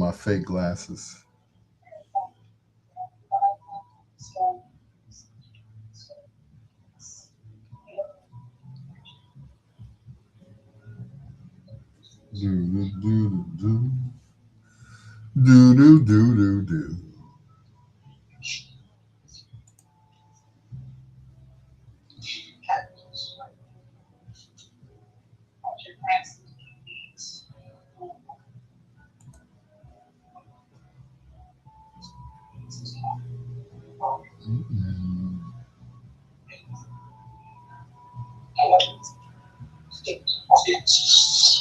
my fake glasses. Do do do do do do do do do.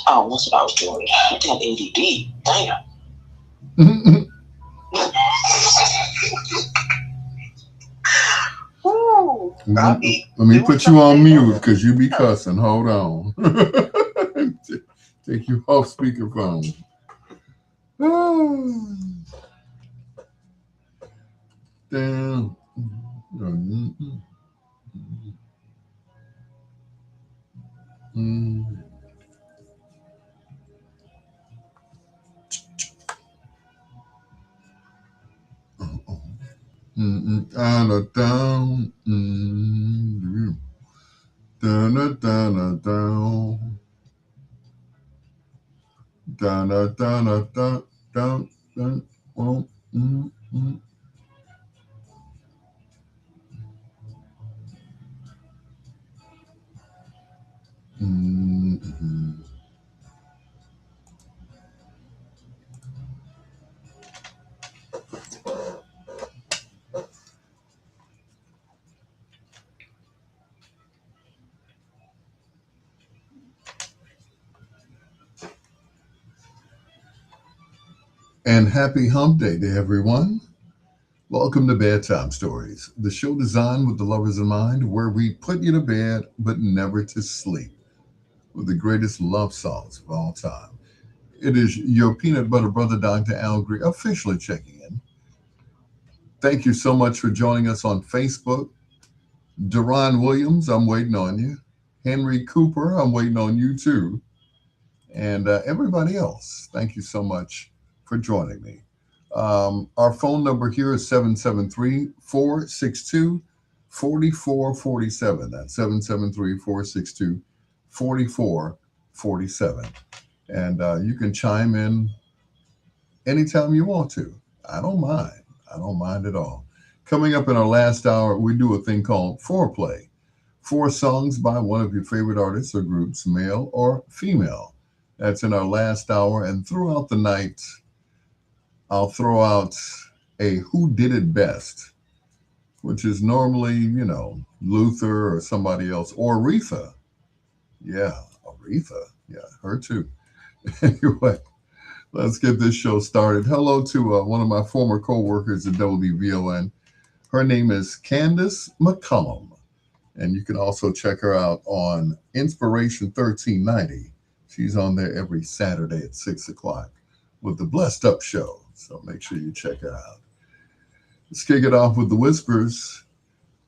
Oh, what's what I was doing? I got ADD. Damn. Ooh, let me put you on mute because you be cussing. Hold on. Take you off speakerphone. Damn. Down. Down, down, down. Down, down, down, down, down, down. Well, And happy hump day to everyone. Welcome to Bedtime Stories, the show designed with the lovers in mind, where we put you to bed but never to sleep with the greatest love songs of all time. It is your peanut butter brother, Dr. Al Greer, officially checking in. Thank you so much for joining us on Facebook. Deron Williams, I'm waiting on you. Henry Cooper, I'm waiting on you too. And everybody else, thank you so much for joining me. Our phone number here is 773-462-4447. That's 773-462-4447. And you can chime in anytime you want to. I don't mind. I don't mind at all. Coming up in our last hour, we do a thing called foreplay. 4 songs by one of your favorite artists or groups, male or female. That's in our last hour. And throughout the night, I'll throw out a Who Did It Best, which is normally, Luther or somebody else, or Aretha. Yeah, Aretha. Yeah, her too. Anyway, let's get this show started. Hello to one of my former co-workers at WVON. Her name is Candace McCullum. And you can also check her out on Inspiration 1390. She's on there every Saturday at 6 o'clock with the Blessed Up Show. So make sure you check her out. Let's kick it off with the Whispers.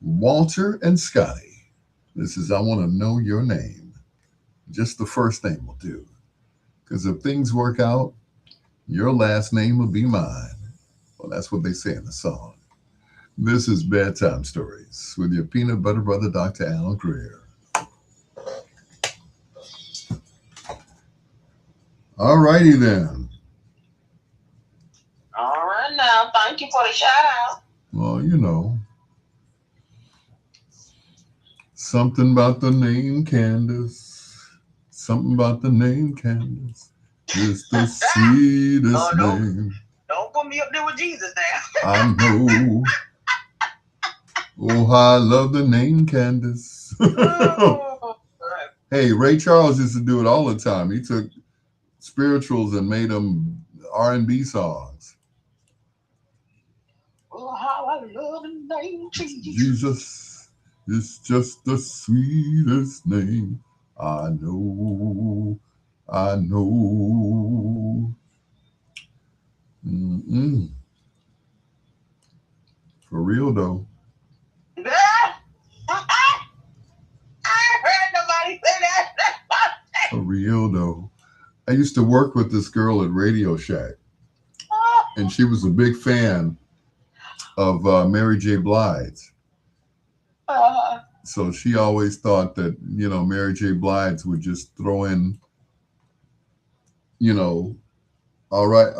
Walter and Scotty. This is I Want to Know Your Name. Just the first name will do. Because if things work out, your last name will be mine. Well, that's what they say in the song. This is Bedtime Stories with your peanut butter brother, Dr. Al Greer. All righty then. All right now. Thank you for the shout out. Well, something about the name Candace. Something about the name Candace. It's the sweetest name. Don't put me up there with Jesus now. I know. Oh, how I love the name Candace. Hey, Ray Charles used to do it all the time. He took spirituals and made them R&B songs. Oh, how I love the name Jesus. Jesus is just the sweetest name. I know. I know. Mm-mm. For real, though. I heard nobody say that. For real, though. I used to work with this girl at Radio Shack. and she was a big fan of Mary J. Blige. Uh, So she always thought that, Mary J. Blige would just throw in, you know, all right,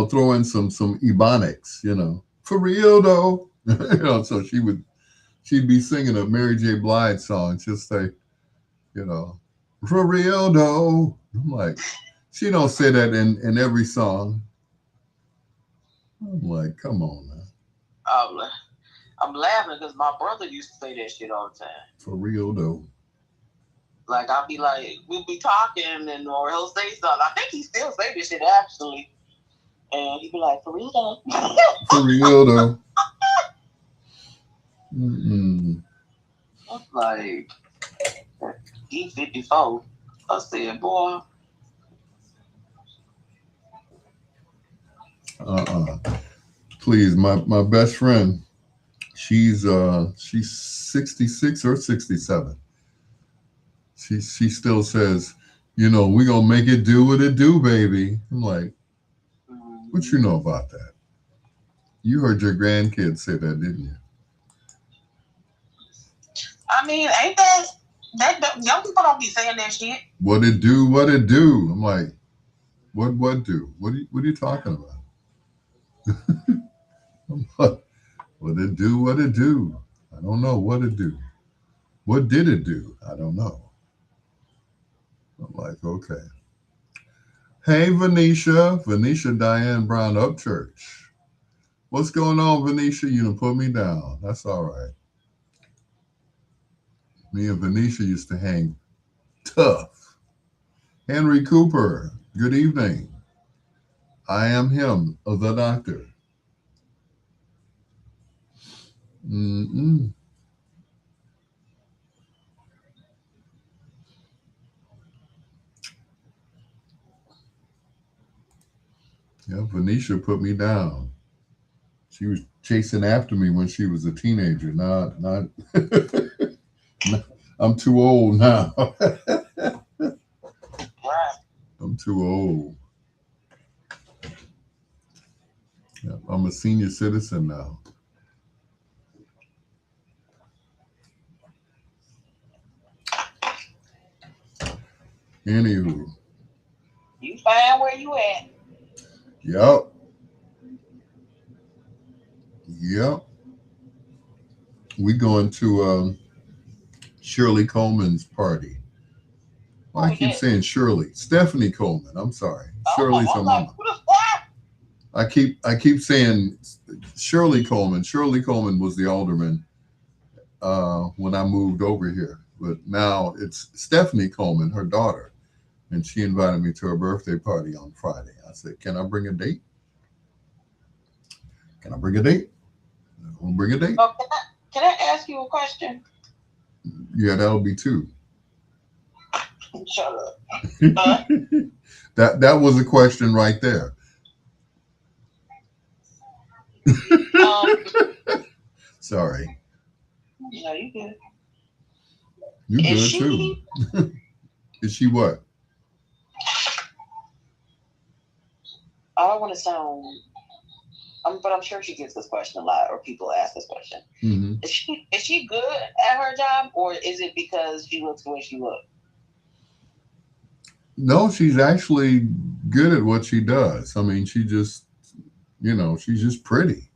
throw in some ebonics, for real though. So she'd be singing a Mary J. Blige song, just say, you know, for real though. I'm like, she don't say that in every song. I'm like, come on now, I'm, I'm laughing because my brother used to say that shit all the time. for real though. Like I'll be like, we'll be talking and or he'll say something. I think he still say this shit actually. And he'd be like, for real though. For real though. Mm-mm. I'm like, he 54. I said, boy, Uh-uh. Please, my best friend, she's 66 or 67. She still says, we gonna make it do what it do, baby. I'm like, what you know about that? You heard your grandkids say that, didn't you? I mean, ain't that young people don't be saying that shit. What it do, what it do. I'm like, what do? What are you talking about? I'm like, what it do, what it do. I don't know what it do. What did it do? I don't know. I'm like, okay. Hey, Venetia Diane Brown Upchurch. What's going on, Venetia? You done put me down. That's all right. Me and Venetia used to hang tough. Henry Cooper, good evening. I am him, the doctor. Mm-mm. Yeah, Venetia put me down. She was chasing after me when she was a teenager. Not. I'm too old now. Right. I'm too old. Yeah, I'm a senior citizen now. Anywho, You find where you at. yep, yep. We going to Shirley Coleman's party. Well, Who I is keep that? saying Shirley. Stephanie Coleman. I'm sorry. Oh, Shirley's her I'm like, mama. who the fuck? I keep saying Shirley Coleman. Shirley Coleman was the alderman when I moved over here, but now it's Stephanie Coleman, her daughter, and she invited me to her birthday party on Friday. I said, "Can I bring a date? Can I bring a date? We'll bring a date. Oh, can I ask you a question? Yeah, that'll be two." Shut up. That was a question right there. Um, Sorry, no, you good. you Is good too. she? Is she what? I don't want to sound. But I'm sure she gets this question a lot, or people ask this question. Hmm. Is she good at her job, or is it because she looks the way she looks? No, she's actually good at what she does. I mean, she's just pretty.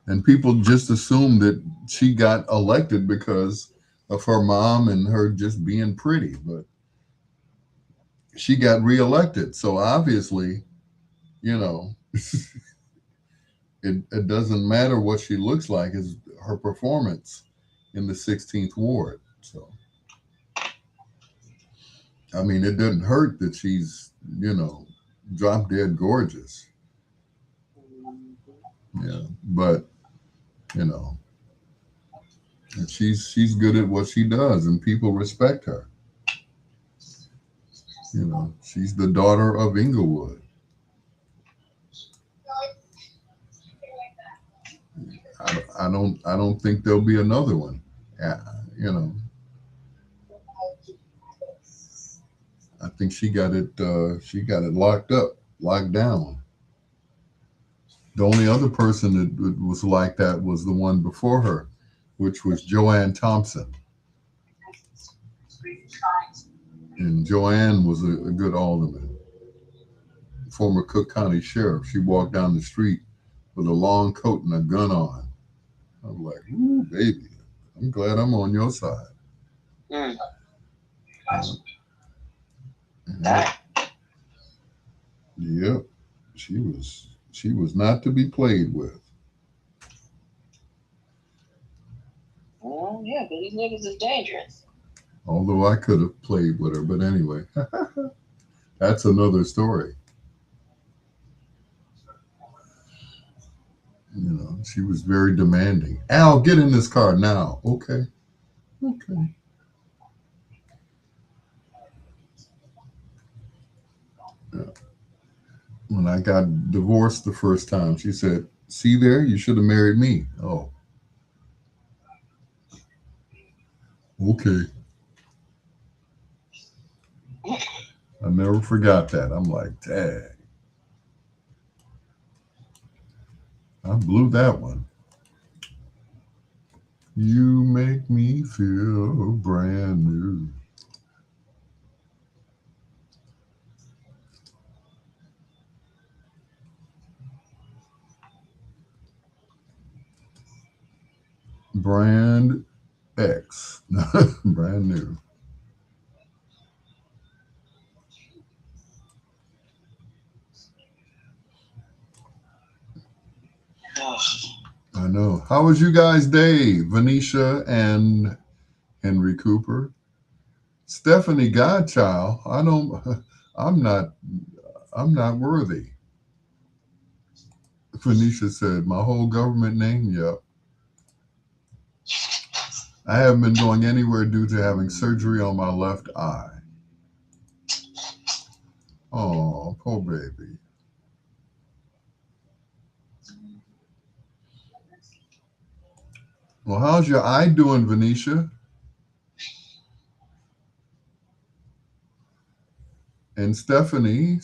And people just assume that she got elected because of her mom and her just being pretty. But she got reelected. So obviously, you know, it doesn't matter what she looks like, is her performance in the 16th Ward. So, I mean, it doesn't hurt that she's, drop dead gorgeous. Yeah. But, you know, and she's good at what she does, and people respect her. She's the daughter of Inglewood. I don't think there'll be another one. Uh, you know, I think she got it. She got it locked up. locked down. The only other person that was like that was the one before her, which was Joanne Thompson. And Joanne was a good alderman, former Cook County sheriff. She walked down the street with a long coat and a gun on. I was like, ooh, baby, I'm glad I'm on your side. Mm. Yep. Yep. She was not to be played with. Well, yeah, but these niggas is dangerous. Although I could have played with her, but anyway, that's another story. She was very demanding. Al, get in this car now. Okay. Okay. Yeah. When I got divorced the first time, she said, "See there, you should have married me." Oh, okay. I never forgot that. I'm like, dang, I blew that one. You make me feel brand new. Brand X. Brand new. I know. How was you guys' day, Venetia and Henry Cooper? Stephanie Godchild. I don't. I'm not. I'm not worthy. Venetia said, "My whole government name. Yep. I haven't been going anywhere due to having surgery on my left eye." Oh, poor baby. Well, how's your eye doing, Venetia? And Stephanie,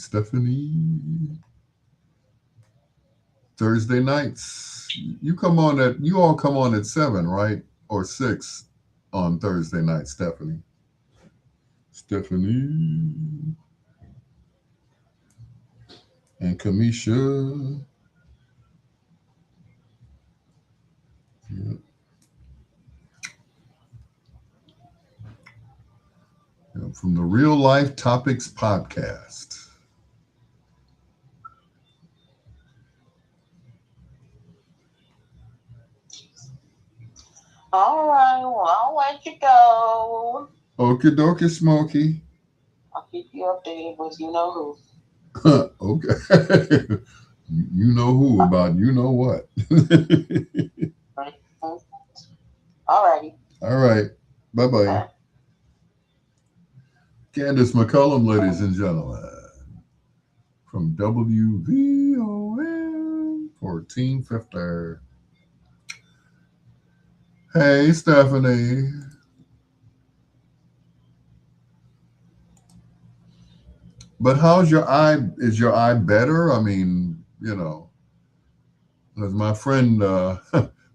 Thursday nights. You all come on at 7, right? Or 6 on Thursday night, Stephanie. Stephanie and Kamisha. Yeah. Yeah, from the Real Life Topics podcast. All right, well, I'll let you go. Okie dokie, Smokey. I'll keep you updated with you know who. Okay. You know who about you know what. All righty. All right. Bye bye. Bye. Candace McCullum, ladies and gentlemen, from WVON 1450. Hey, Stephanie. But how's your eye? Is your eye better? I mean, as my friend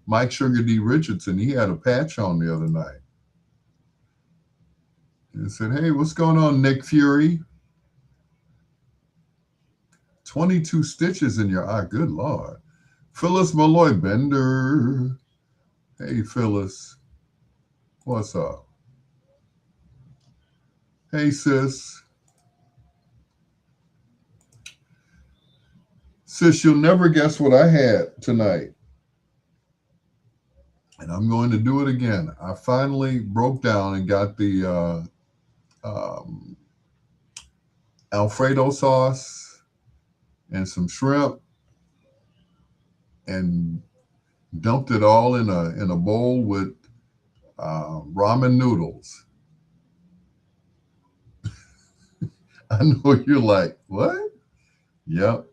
Mike Sugar D. Richardson, he had a patch on the other night. He said, "Hey, what's going on, Nick Fury? 22 stitches in your eye. Good Lord." Phyllis Malloy Bender. Hey, Phyllis. What's up? Hey, sis. Sis, you'll never guess what I had tonight. And I'm going to do it again. I finally broke down and got the um, Alfredo sauce and some shrimp and dumped it all in a bowl with ramen noodles. I know you're like, what? Yep.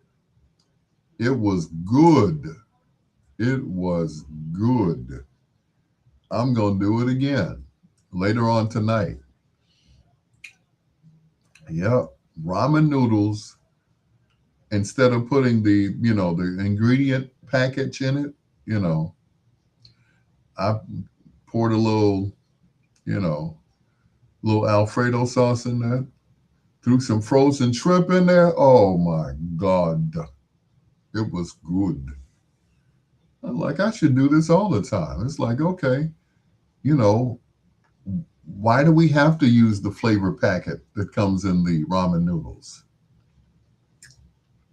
It was good. It was good. I'm going to do it again later on tonight. Yep. Ramen noodles instead of putting the ingredient package in it, you know, I poured a you know, little Alfredo sauce in there, threw some frozen shrimp in there. Oh my God, it was good. I'm like, I should do this all the time. It's like, okay, you know, why do we have to use the flavor packet that comes in the ramen noodles?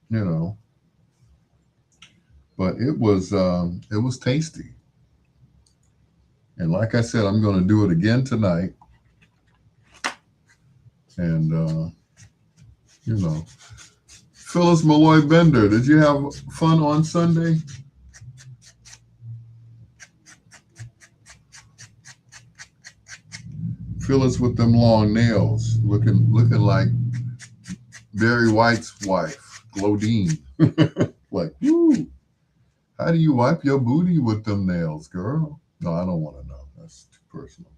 You know, but it was tasty. And like I said, I'm going to do it again tonight. And you know, Phyllis Malloy Bender, did you have fun on Sunday? Phyllis with them long nails, looking like Barry White's wife, Glodine. Like, woo, how do you wipe your booty with them nails, girl? No, I don't want to know. That's too personal.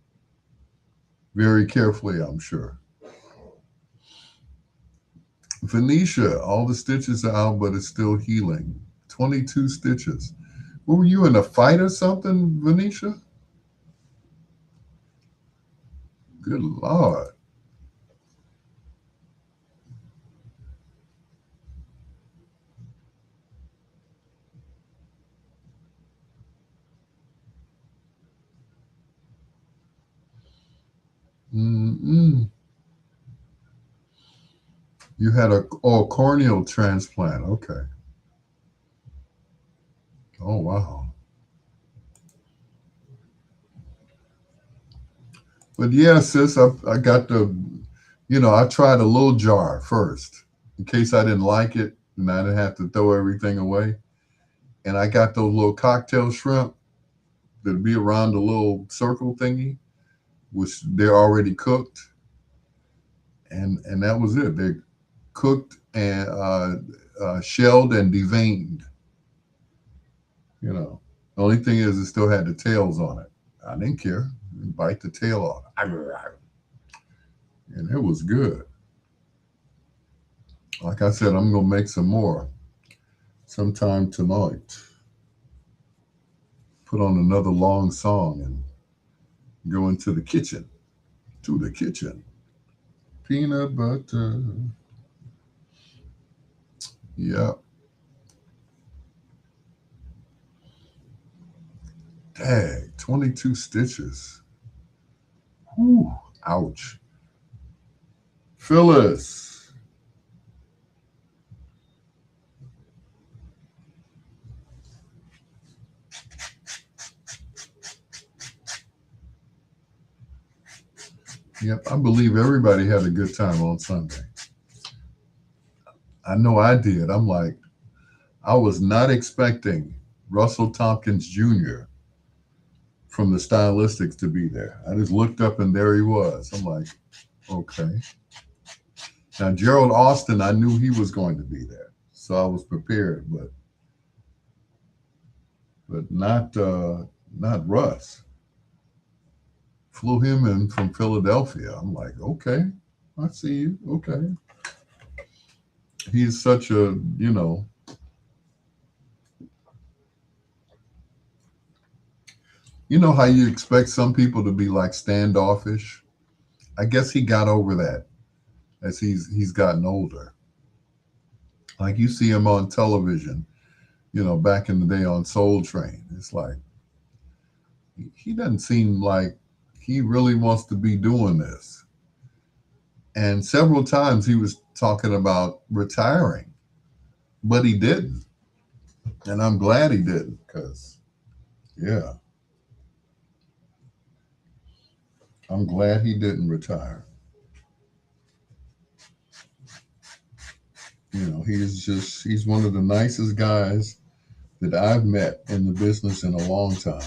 Very carefully, I'm sure. Venetia, all the stitches are out, but it's still healing. 22 stitches. What were you in a fight or something, Venetia? Good Lord. Mm-mm. You had a corneal transplant. Okay. Oh wow. But yeah, sis, I got I tried a little jar first in case I didn't like it and I didn't have to throw everything away. And I got those little cocktail shrimp that'd be around the little circle thingy, which they're already cooked, and that was it. They're cooked and shelled and deveined. You know, the only thing is it still had the tails on it. I didn't care. Bite the tail off, and it was good. Like I said, I'm gonna make some more sometime tonight. Put on another long song and go into the kitchen. To the kitchen. Peanut butter. Yeah. Dang. 22 stitches. Whew. Ouch. Phyllis. Yep. I believe everybody had a good time on Sunday. I know I did. I'm like, I was not expecting Russell Tompkins Jr. from the Stylistics to be there. I just looked up and there he was. I'm like, okay. Now Gerald Austin, I knew he was going to be there, so I was prepared, but not Russ. Flew him in from Philadelphia. I'm like, okay, I see you. Okay, he's such a you know how you expect some people to be like standoffish. I guess he got over that as he's gotten older. Like you see him on television, back in the day on Soul Train. It's like he doesn't seem like he really wants to be doing this. And several times he was talking about retiring, but he didn't. And I'm glad he didn't because, yeah, I'm glad he didn't retire. He's one of the nicest guys that I've met in the business in a long time.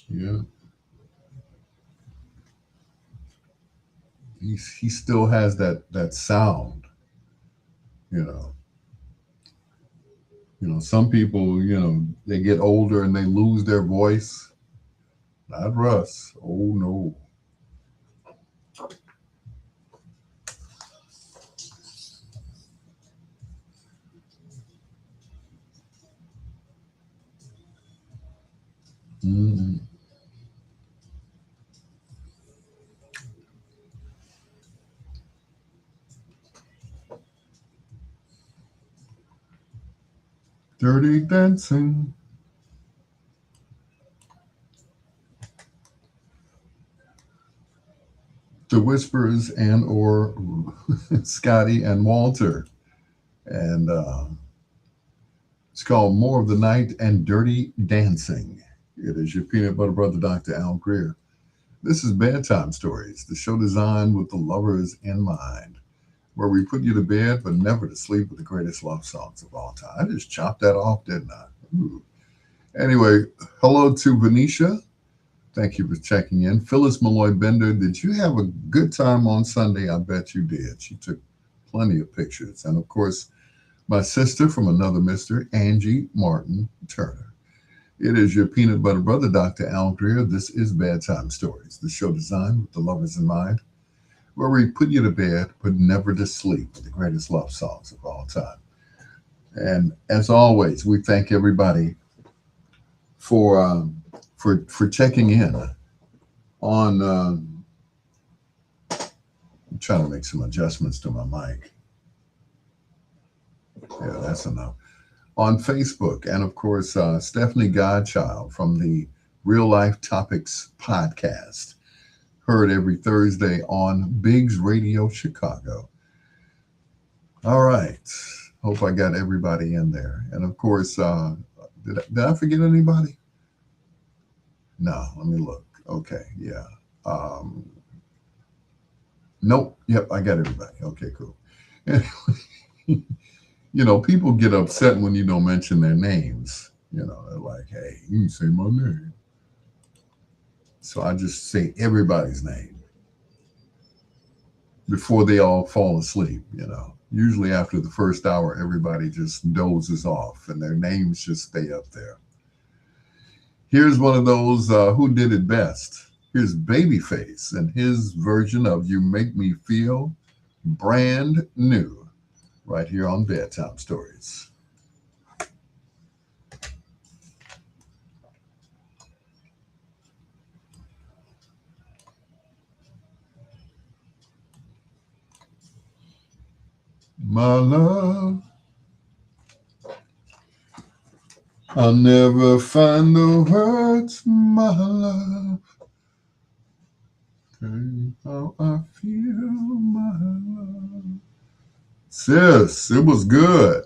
Yeah, he still has that sound, you know. Some people, they get older and they lose their voice. Not Russ. Oh no. Mm. Dirty Dancing. The Whispers and or Scotty and Walter. And it's called More of the Night and Dirty Dancing. It is your peanut butter brother, Dr. Al Greer. This is Bedtime Stories, the show designed with the lovers in mind, where we put you to bed but never to sleep with the greatest love songs of all time. I just chopped that off, didn't I? Ooh. Anyway, hello to Venetia. Thank you for checking in. Phyllis Malloy Bender, did you have a good time on Sunday? I bet you did. She took plenty of pictures. And of course, my sister from another mister, Angie Martin Turner. It is your peanut butter brother, Dr. Al Greer. This is Bedtime Stories, the show designed with the lovers in mind, where we put you to bed but never to sleep with the greatest love songs of all time. And as always, we thank everybody for for checking in on. I'm trying to make some adjustments to my mic. Yeah, that's enough. On Facebook, and of course, Stephanie Godchild from the Real Life Topics podcast, heard every Thursday on Biggs Radio Chicago. All right. Hope I got everybody in there. And of course, did I forget anybody? No, let me look. Okay, yeah. Um, nope. Yep, I got everybody. Okay, cool. People get upset when you don't mention their names. They're like, hey, you can say my name. So I just say everybody's name before they all fall asleep. Usually after the first hour, everybody just dozes off and their names just stay up there. Here's one of those who did it best. Here's Babyface and his version of You Make Me Feel Brand New right here on Bedtime Stories. My love, I'll never find the words, my love. Tell you how I feel, my love. Sis, it was good.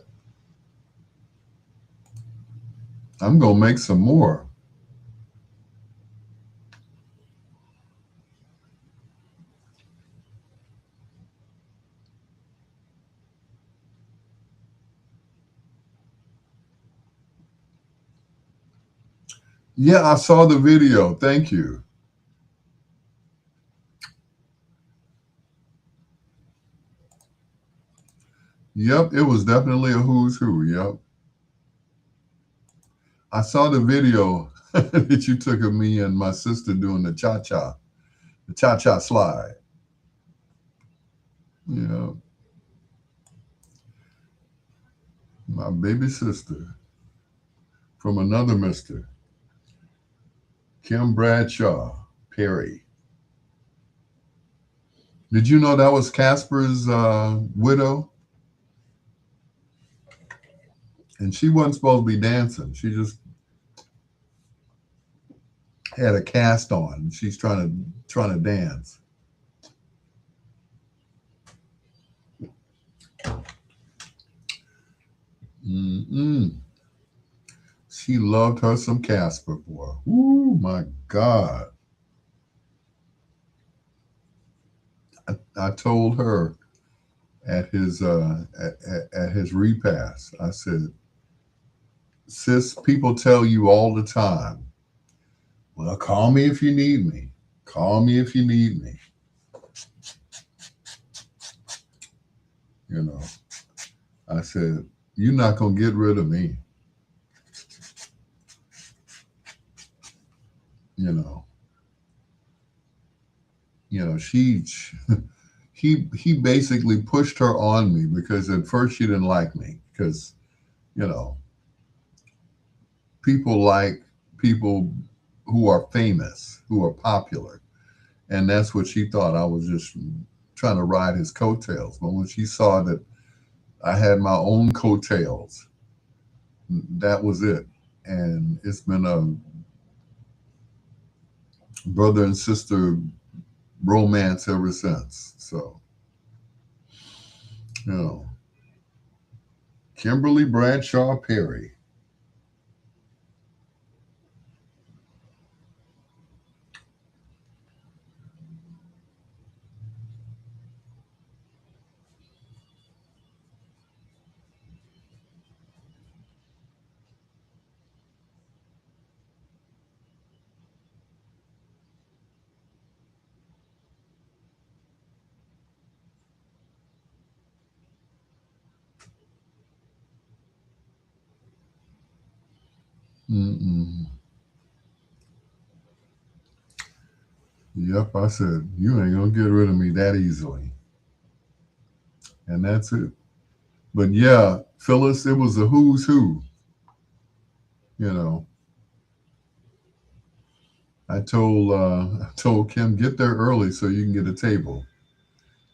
I'm going to make some more. Yeah, I saw the video. Thank you. Yep, it was definitely a who's who. Yep. I saw the video that you took of me and my sister doing the cha cha slide. You know, my baby sister from another mister, Kim Bradshaw Perry. Did you know that was Casper's widow? And she wasn't supposed to be dancing. She just had a cast on. She's trying to dance. Mm-mm. She loved her some Casper, boy. Ooh, my God. I told her at his repast, I said, sis, people tell you all the time, well, call me if you need me. Call me if you need me. You know, I said, you're not gonna get rid of me. You know, she he basically pushed her on me because at first she didn't like me because you know people like people who are famous, who are popular, and that's what she thought. I was just trying to ride his coattails. But when she saw that I had my own coattails, that was it. And it's been a brother and sister romance ever since. So, you know, Kimberly Bradshaw Perry. Mm-mm. Yep, I said, you ain't gonna get rid of me that easily. And that's it. But yeah, Phyllis, it was a who's who. You know, I told Kim, get there early so you can get a table.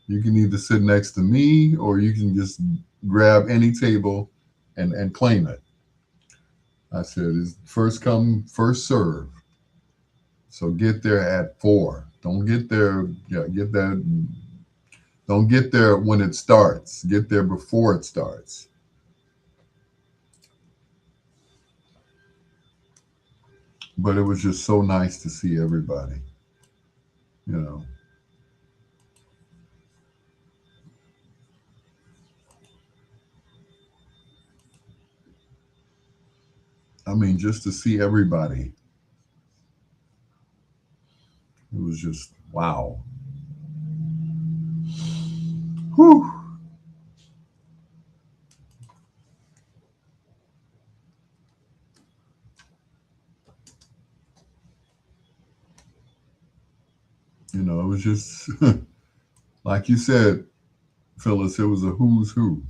You can either sit next to me or you can just grab any table and claim it. I said, it's first come, first serve. So get there at 4. Don't get there, yeah, get that. Don't get there when it starts. Get there before it starts. But it was just so nice to see everybody. You know, I mean, just to see everybody, it was just wow. Whew. You know, it was just like you said, Phyllis. It was a who's who,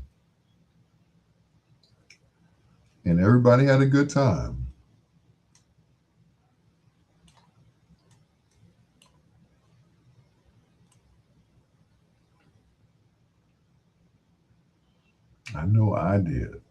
and everybody had a good time. I know I did.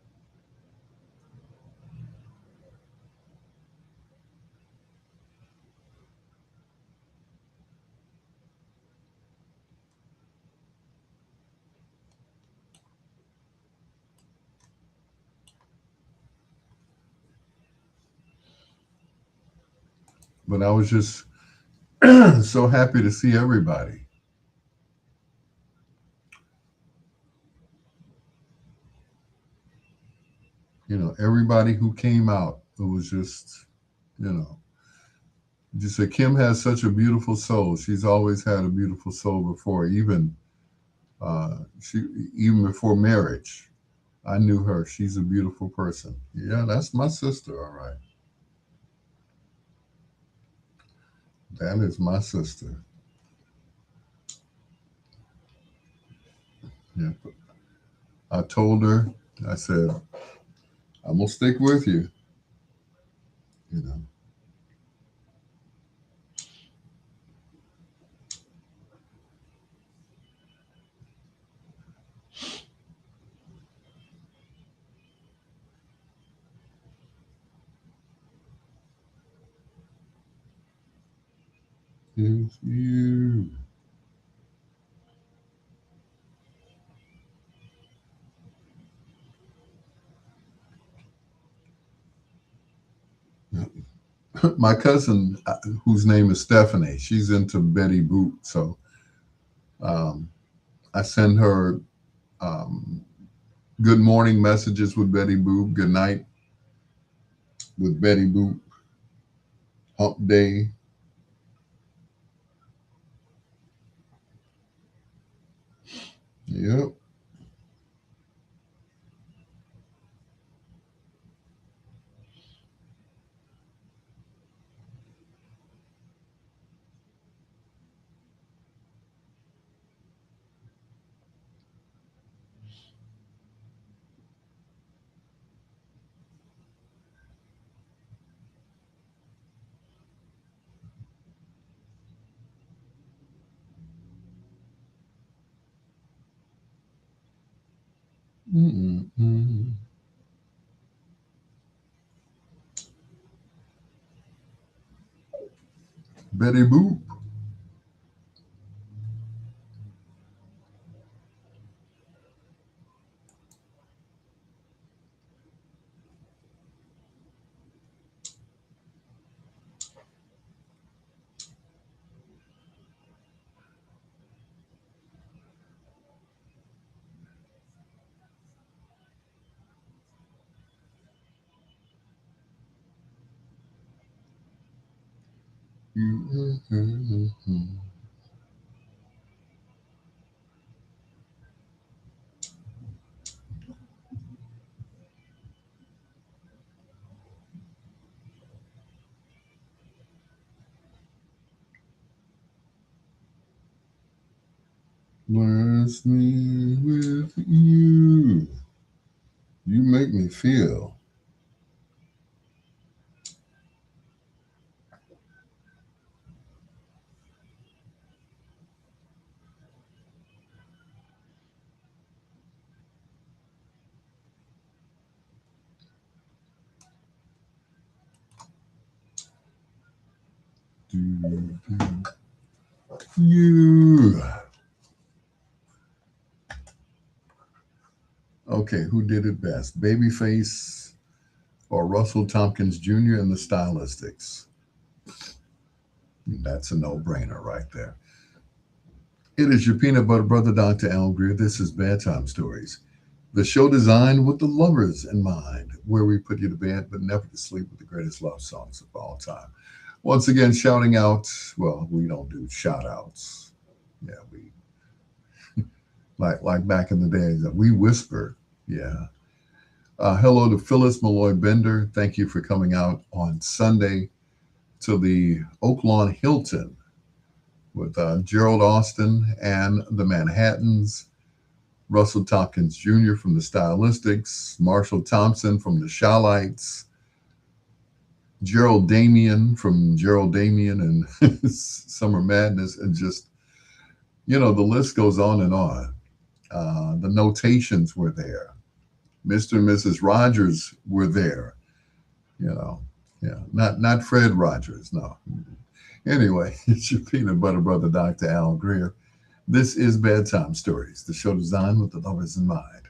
But I was just so happy to see everybody. You know, everybody who came out. It was just, you know, just said Kim has such a beautiful soul. She's always had a beautiful soul before, she even before marriage. I knew her. She's a beautiful person. Yeah, that's my sister. All right, that is my sister. Yeah, I told her. I said I'm gonna stick with you. You know. If you. My cousin, whose name is Stephanie, she's into Betty Boop. So um, I send her um, good morning messages with Betty Boop, good night with Betty Boop, hump day. Yep. Mm-mm-mm. Betty Boop. Mm-mm-mm-mm. Bless me with you. You make me feel. Do, do, you. Okay, who did it best? Babyface or Russell Tompkins Jr. and the Stylistics? That's a no brainer right there. It is your peanut butter brother, Dr. Al Greer. This is Bedtime Stories, the show designed with the lovers in mind, where we put you to bed but never to sleep with the greatest love songs of all time. Once again, shouting out, well, we don't do shout outs. Yeah, we like back in the days that we whisper. Yeah. Hello to Phyllis Malloy Bender. Thank you for coming out on Sunday to the Oaklawn Hilton with Gerald Austin and the Manhattans, Russell Tompkins Jr. from the Stylistics, Marshall Thompson from the Shawlights, Gerald Damien from Gerald Damien and Summer Madness, and just, the list goes on and on. The Notations were there. Mr. and Mrs. Rogers were there. You know, yeah, not Fred Rogers, no. Anyway, it's your peanut butter brother, Dr. Al Greer. This is Bedtime Stories, the show designed with the lovers in mind,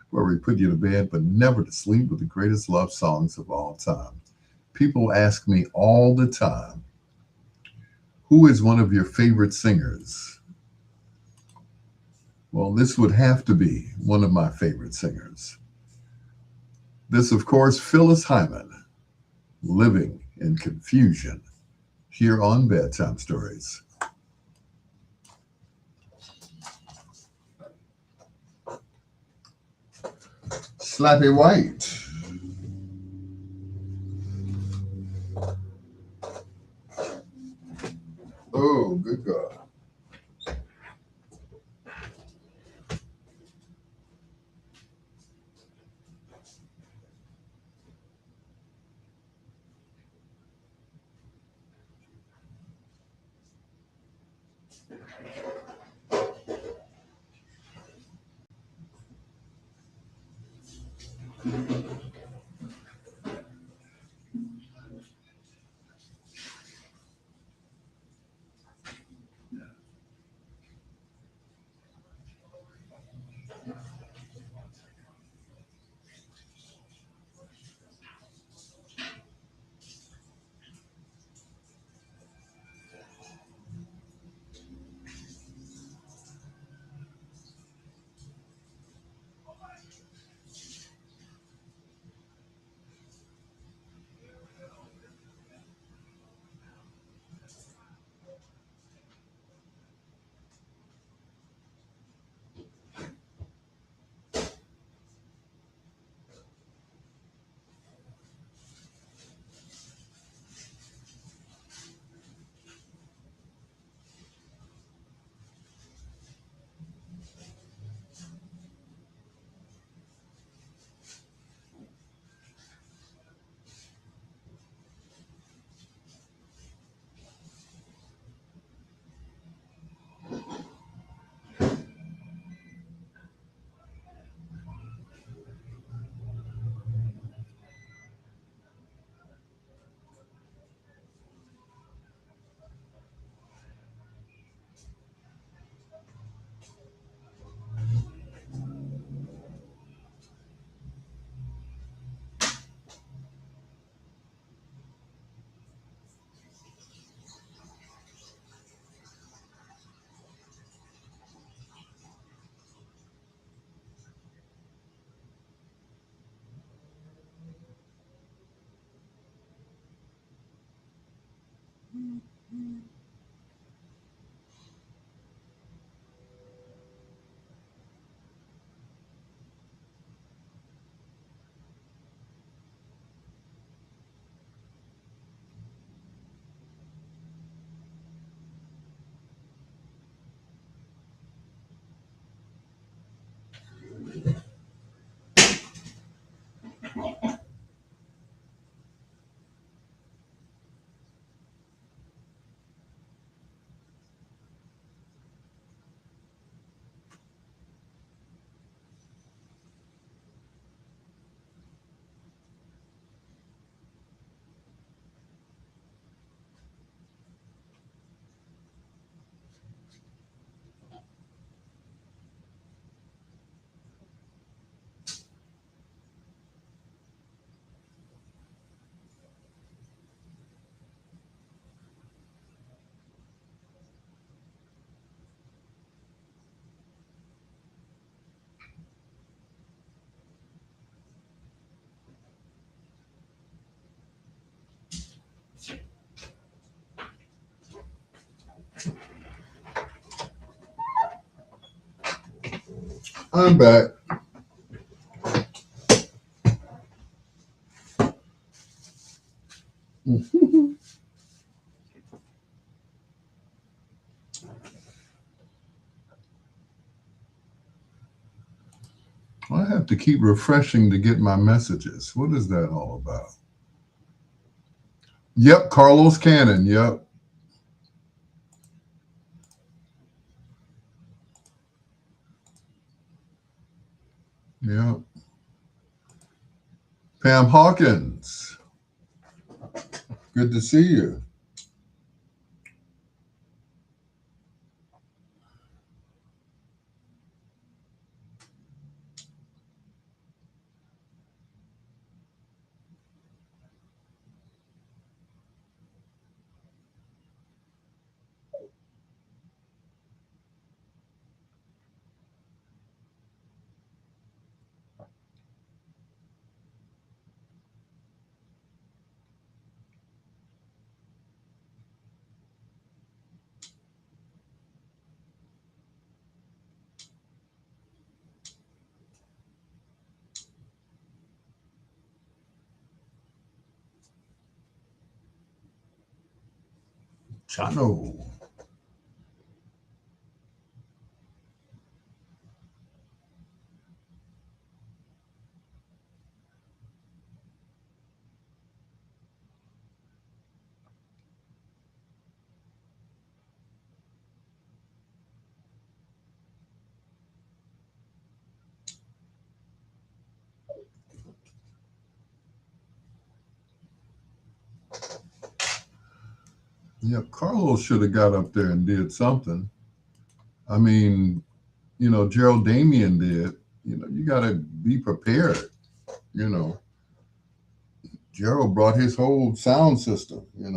where we put you to bed but never to sleep with the greatest love songs of all time. People ask me all the time, who is one of your favorite singers? Well, this would have to be one of my favorite singers. This, of course, Phyllis Hyman, Living in Confusion, here on Bedtime Stories. Slappy White. Oh, good God. I'm back. I have to keep refreshing to get my messages. What is that all about? Yep, Carlos Cannon. Yep, yep. Pam Hawkins. Good to see you. Chano. Yep, Carlos should have got up there and did something. I mean, Gerald Damien did. You got to be prepared. You know, Gerald brought his whole sound system. You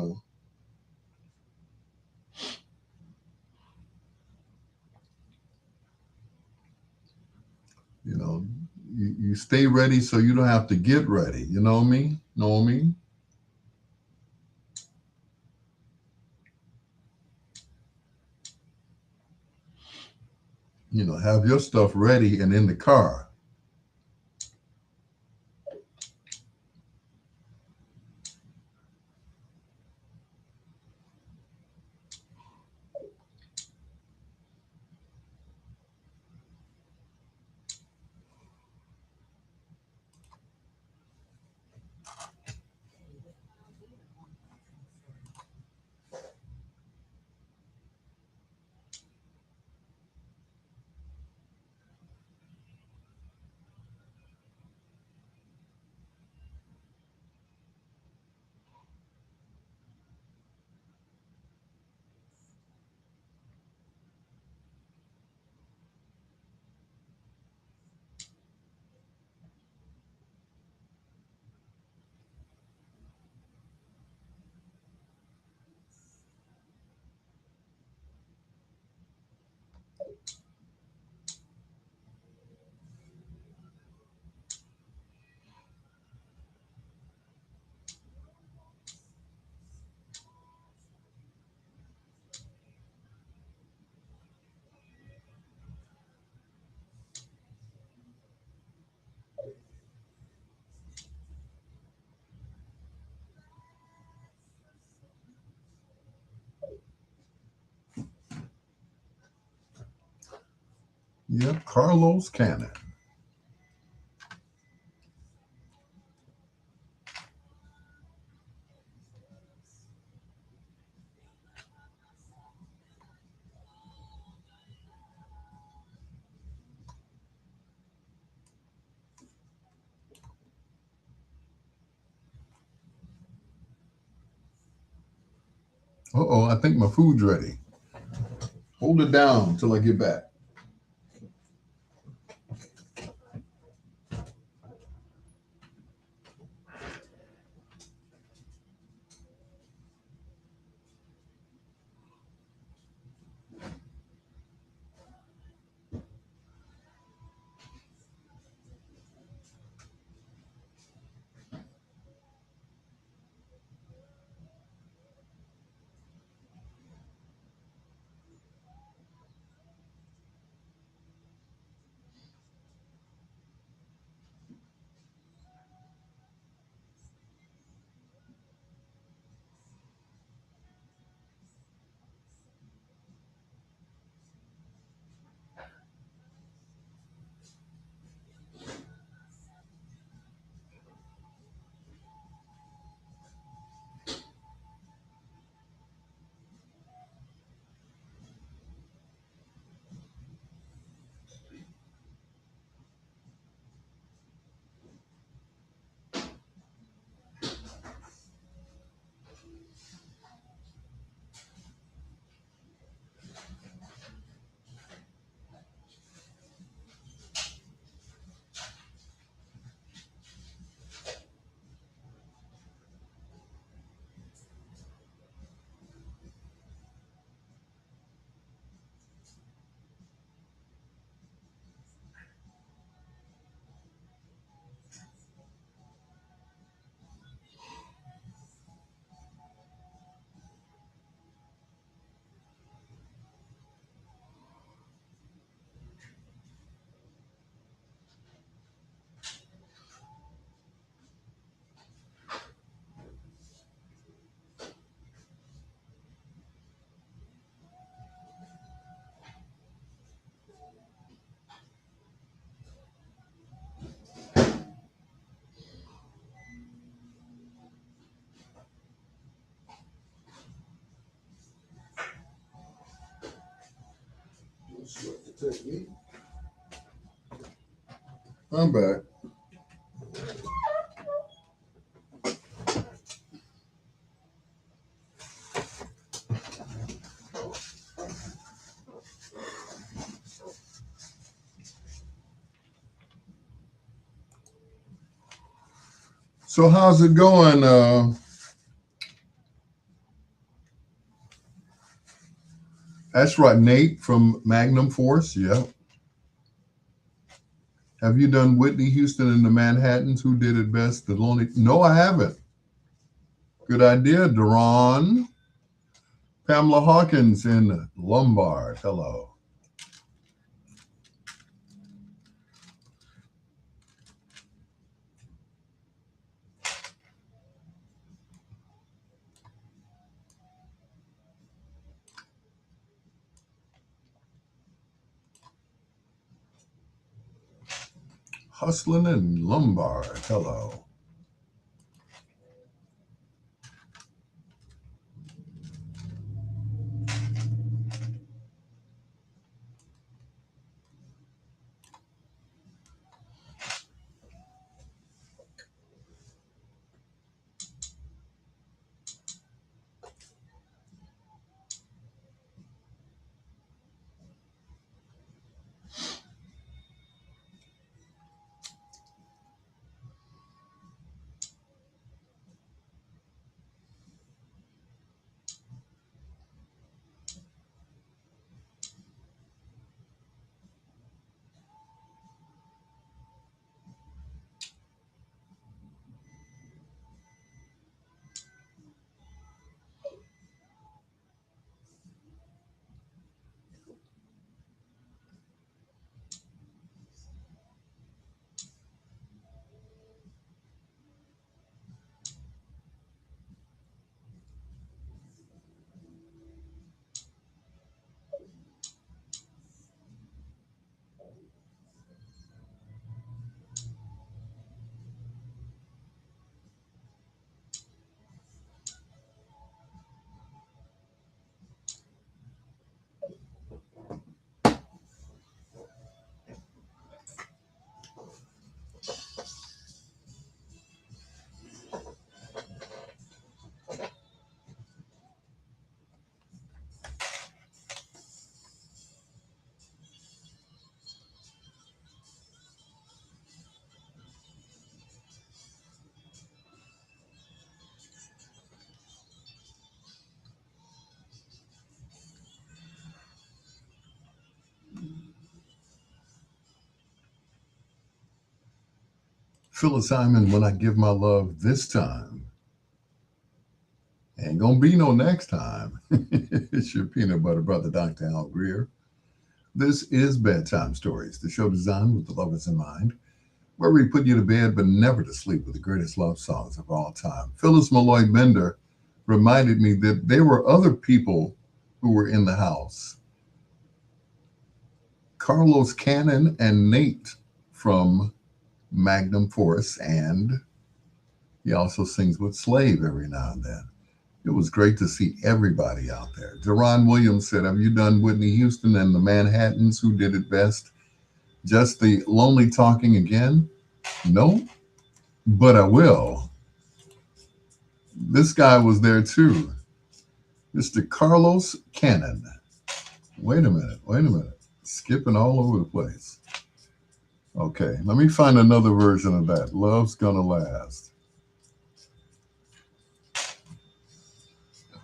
know, you stay ready so you don't have to get ready. You know what I mean? Know what I mean? Have your stuff ready and in the car. Yep, Carlos Cannon. Uh-oh, I think my food's ready. Hold it down till I get back. I'm back. So how's it going? That's right, Nate from Magnum Force. Yeah. Have you done Whitney Houston and the Manhattans? Who did it best? The Lonely? No, I haven't. Good idea, Deron. Pamela Hawkins in Lombard. Hello. Hustlin' in Lombard. Hello. Phyllis Hyman, when I give my love this time, ain't gonna be no next time. It's your peanut butter brother, Dr. Al Greer. This is Bedtime Stories, the show designed with the lovers in mind, where we put you to bed but never to sleep with the greatest love songs of all time. Phyllis Malloy Bender reminded me that there were other people who were in the house. Carlos Cannon and Nate from Magnum Force, and he also sings with Slave every now and then. It was great to see everybody out there. Deron Williams said, have you done Whitney Houston and the Manhattans? Who did it best? Just the lonely talking again? No, but I will. This guy was there too. Mr. Carlos Cannon. Wait a minute. Wait a minute. Skipping all over the place. Okay, let me find another version of that. Love's Gonna Last.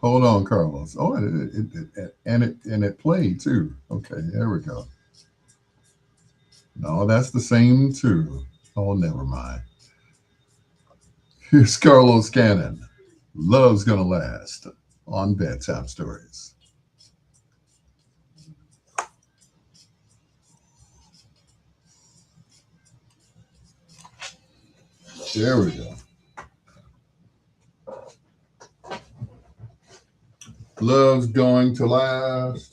Hold on, Carlos. Oh, it played too. Okay, there we go. No, that's the same too. Oh, never mind. Here's Carlos Cannon. Love's Gonna Last on Bedtime Stories. There we go. Love's going to last.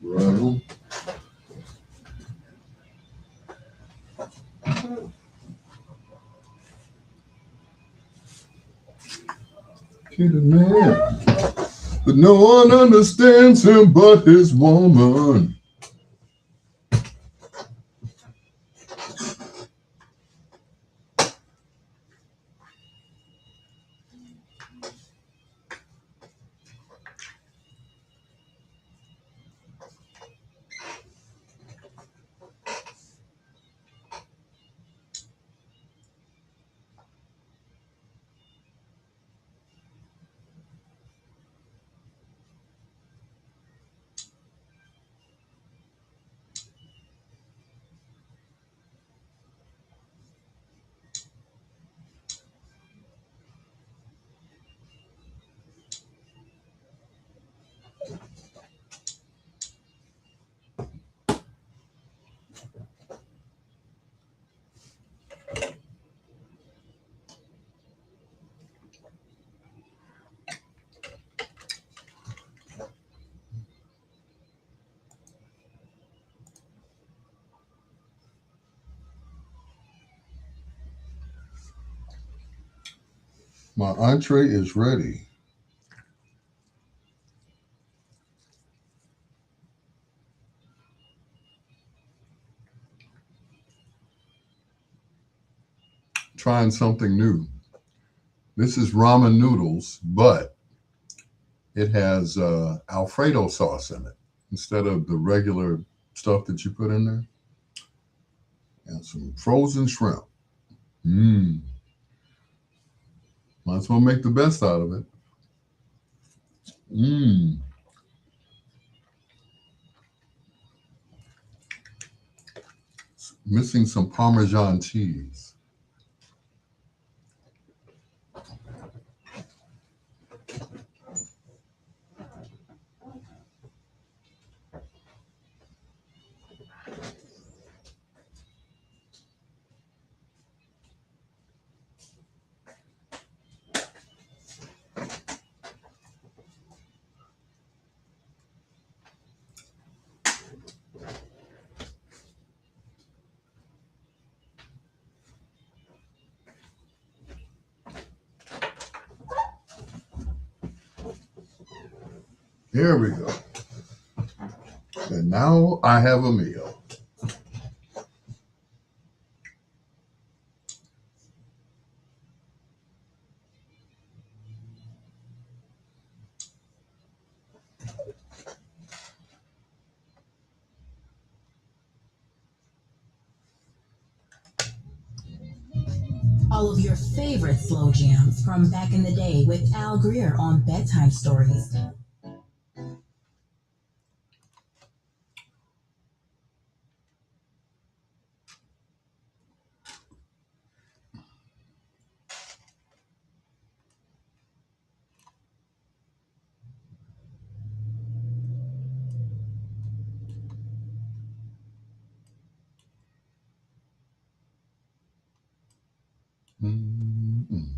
Right. Get a man, but no one understands him but his woman. My entree is ready. Trying something new. This is ramen noodles, but it has Alfredo sauce in it instead of the regular stuff that you put in there. And some frozen shrimp. Mmm. Might as well make the best out of it. Mmm. Missing some Parmesan cheese. Here we go. And now I have a meal. All of your favorite slow jams from back in the day with Al Greer on Bedtime Stories. Mm-mm.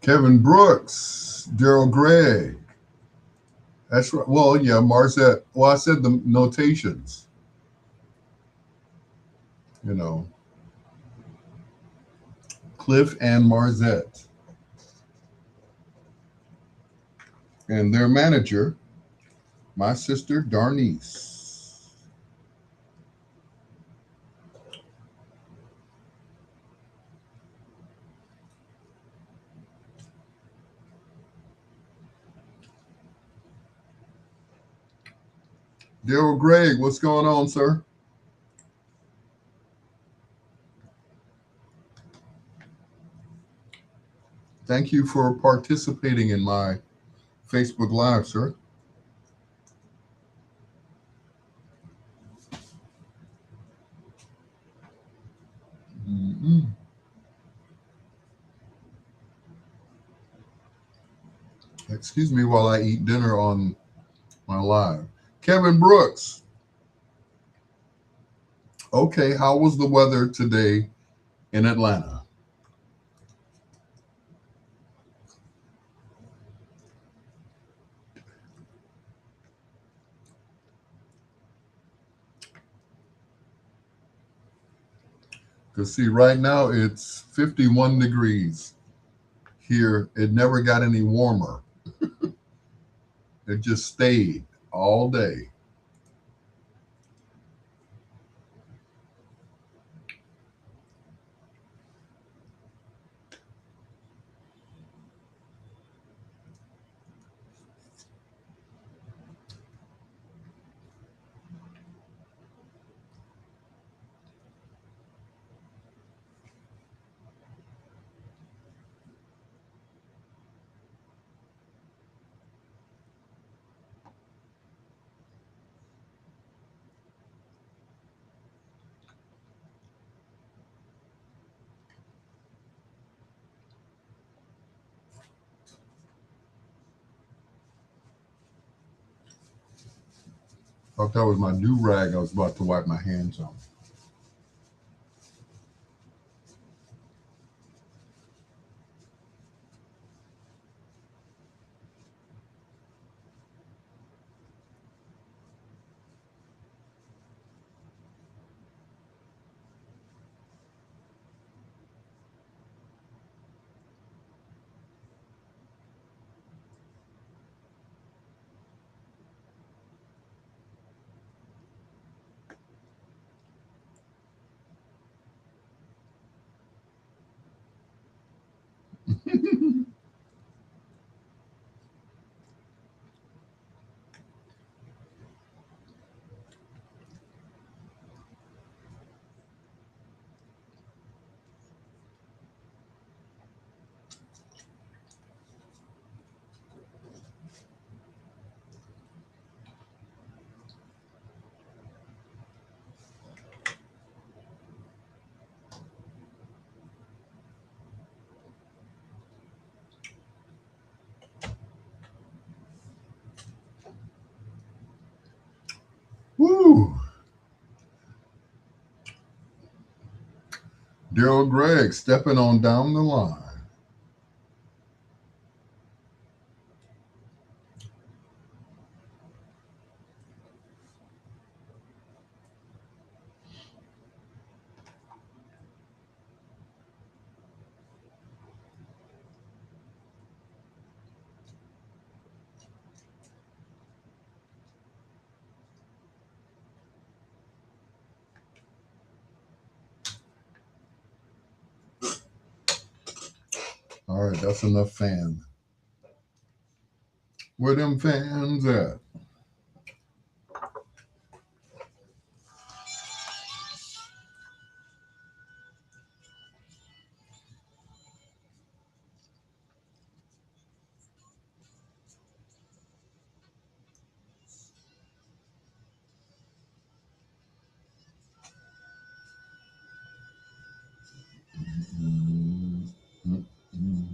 Kevin Brooks, Daryl Gregg. That's right. Well, yeah, Marzette. Well, I said the notations, you know, Cliff and Marzette. And their manager, my sister Darnice. Daryl Gregg, what's going on, sir? Thank you for participating in my Facebook Live, sir. Mm-mm. Excuse me while I eat dinner on my live. Kevin Brooks. Okay, how was the weather today in Atlanta? Because, see, right now it's 51 degrees here. It never got any warmer, it just stayed all day. Thought that was my do rag I was about to wipe my hands on. Daryl Gregg stepping on down the line. All right, that's enough fan. Where them fans at? Mm, mm, mm.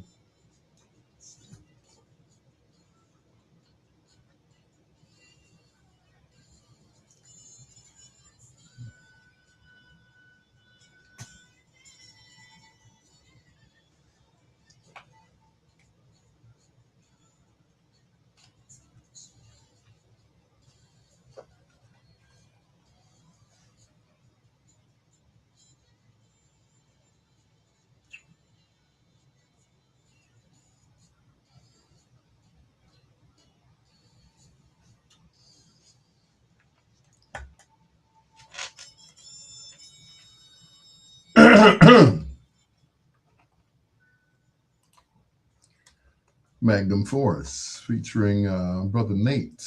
Magnum Force featuring Brother Nate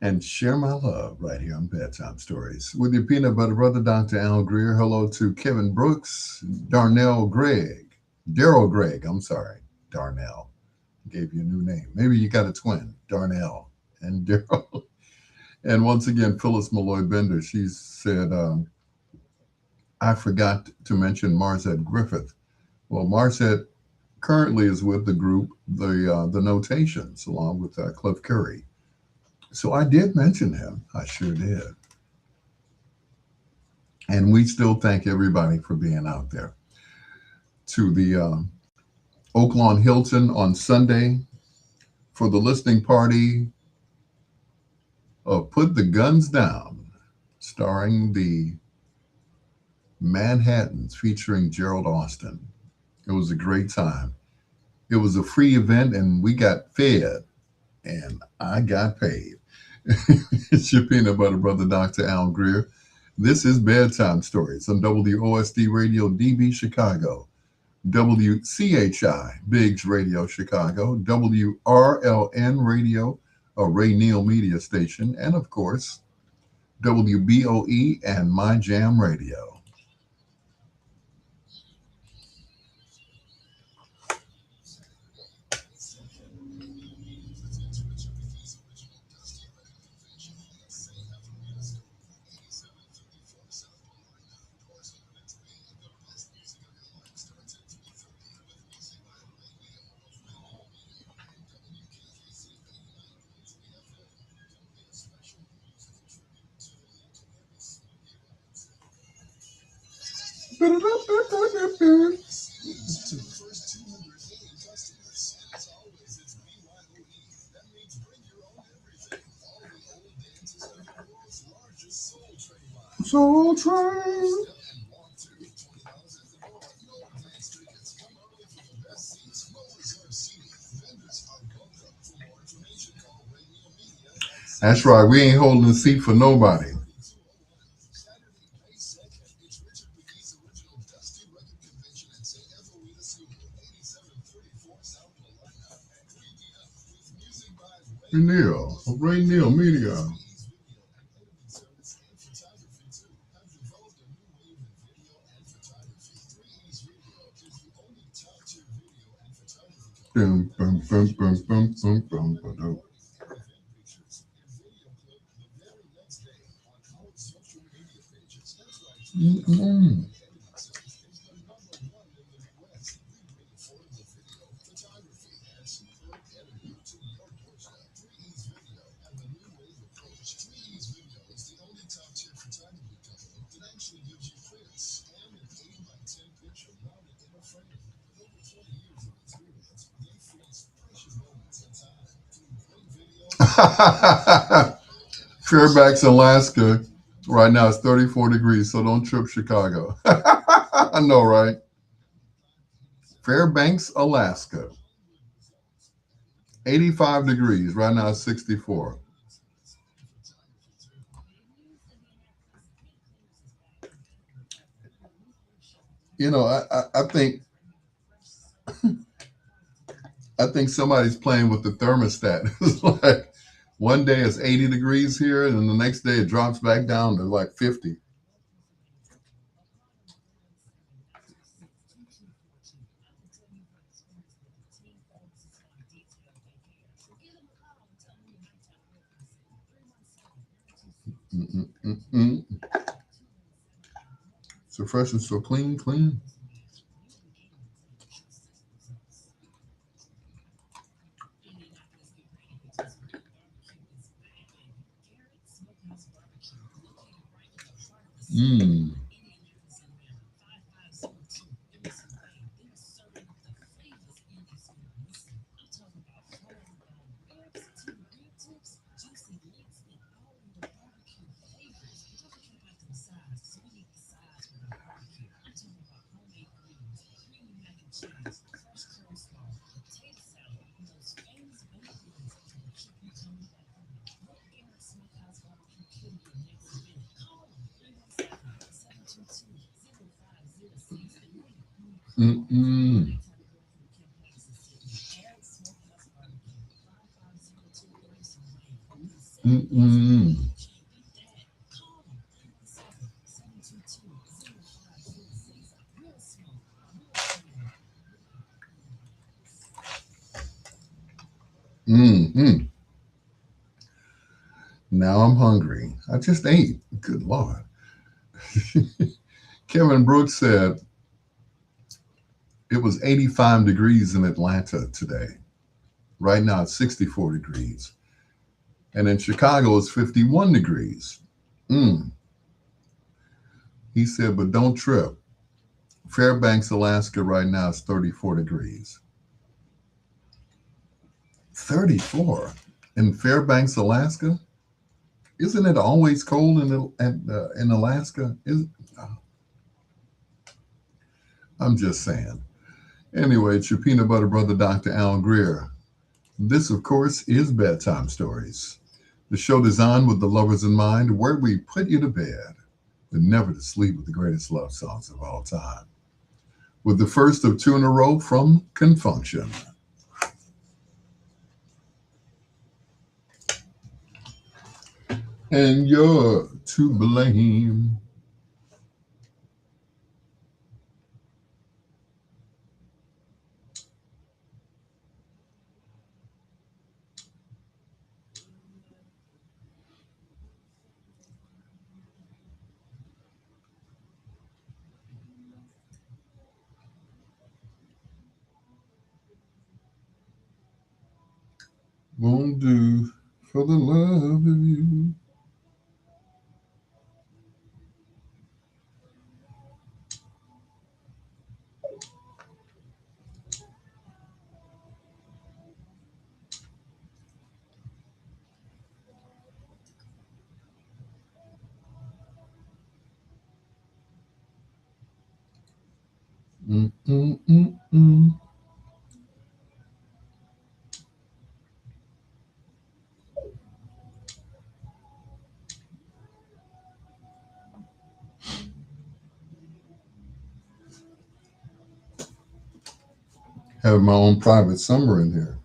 and Share My Love right here on Bedtime Stories. With your peanut butter brother, Dr. Al Greer. Hello to Kevin Brooks, Daryl Gregg, I'm sorry, Darnell. Gave you a new name. Maybe you got a twin, Darnell and Daryl. And once again, Phyllis Malloy Bender, she said, I forgot to mention Marzette Griffith. Well, Marzette currently is with the group, the Notations, along with Cliff Curry. So I did mention him. I sure did. And we still thank everybody for being out there. To the Oaklawn Hilton on Sunday for the listening party of Put the Guns Down, starring the Manhattans featuring Gerald Austin. It was a great time. It was a free event and we got fed and I got paid. It's your peanut butter brother, Dr. Al Greer. This is Bedtime Stories on WOSD Radio DB Chicago, WCHI Biggs Radio Chicago, WRLN Radio, a Ray Neal media station, and of course, WBOE and My Jam Radio. Soul Train. That's right. We ain't holding the seat for nobody. Ray Neal Media. Bum, bum, bum, bum, bum, bum, bum, ba-dum. Mm-mm. Fairbanks, Alaska, right now it's 34 degrees, so don't trip Chicago. I know, right? Fairbanks, Alaska, 85 degrees, right now it's 64. You know, I think somebody's playing with the thermostat. It's like one day it's 80 degrees here, and then the next day it drops back down to like 50. Mm-mm-mm-mm. So fresh and so clean, clean. Mm. Mm-mm. Mm-mm. Mm-mm. Now I'm hungry. I just ate. Good Lord. Kevin Brooks said it was 85 degrees in Atlanta today. Right now it's 64 degrees. And in Chicago it's 51 degrees. Mm. He said, but don't trip. Fairbanks, Alaska, right now is 34 degrees. 34 in Fairbanks, Alaska? Isn't it always cold in Alaska? I'm just saying. Anyway, it's your peanut butter brother, Dr. Al Greer. This, of course, is Bedtime Stories, the show designed with the lovers in mind, where we put you to bed, but never to sleep with the greatest love songs of all time. With the first of two in a row from Confunction. And you're to blame. Won't do for the love of you. Mm-mm-mm-mm. Have my own private summer in here.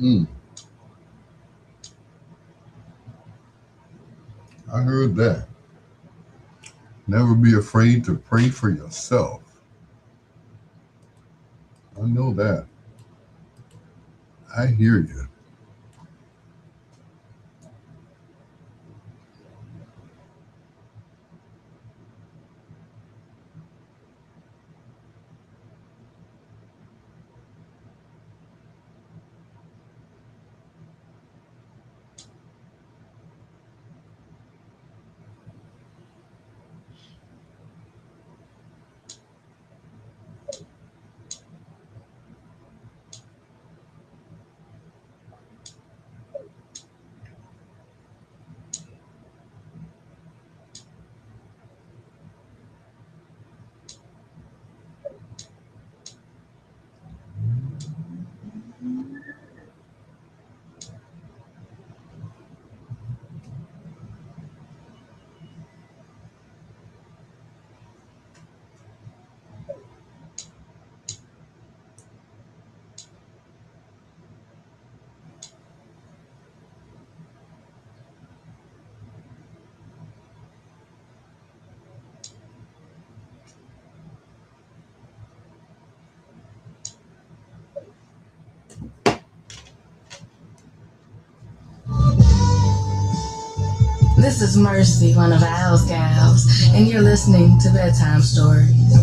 Mm, I heard that. Never be afraid to pray for yourself. I know that. I hear you. This is Mercy, one of Al's gals, and you're listening to Bedtime Stories.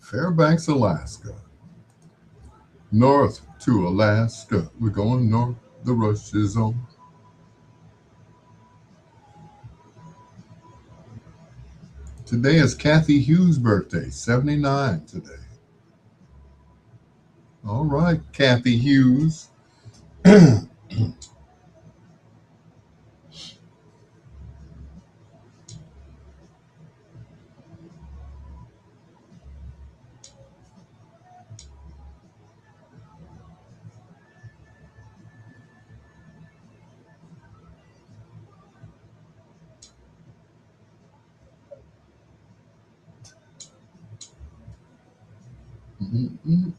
Fairbanks, Alaska. North to Alaska. We're going north. The rush is on. Today is Kathy Hughes' birthday, 79 today. All right, Kathy Hughes. Mm-mm.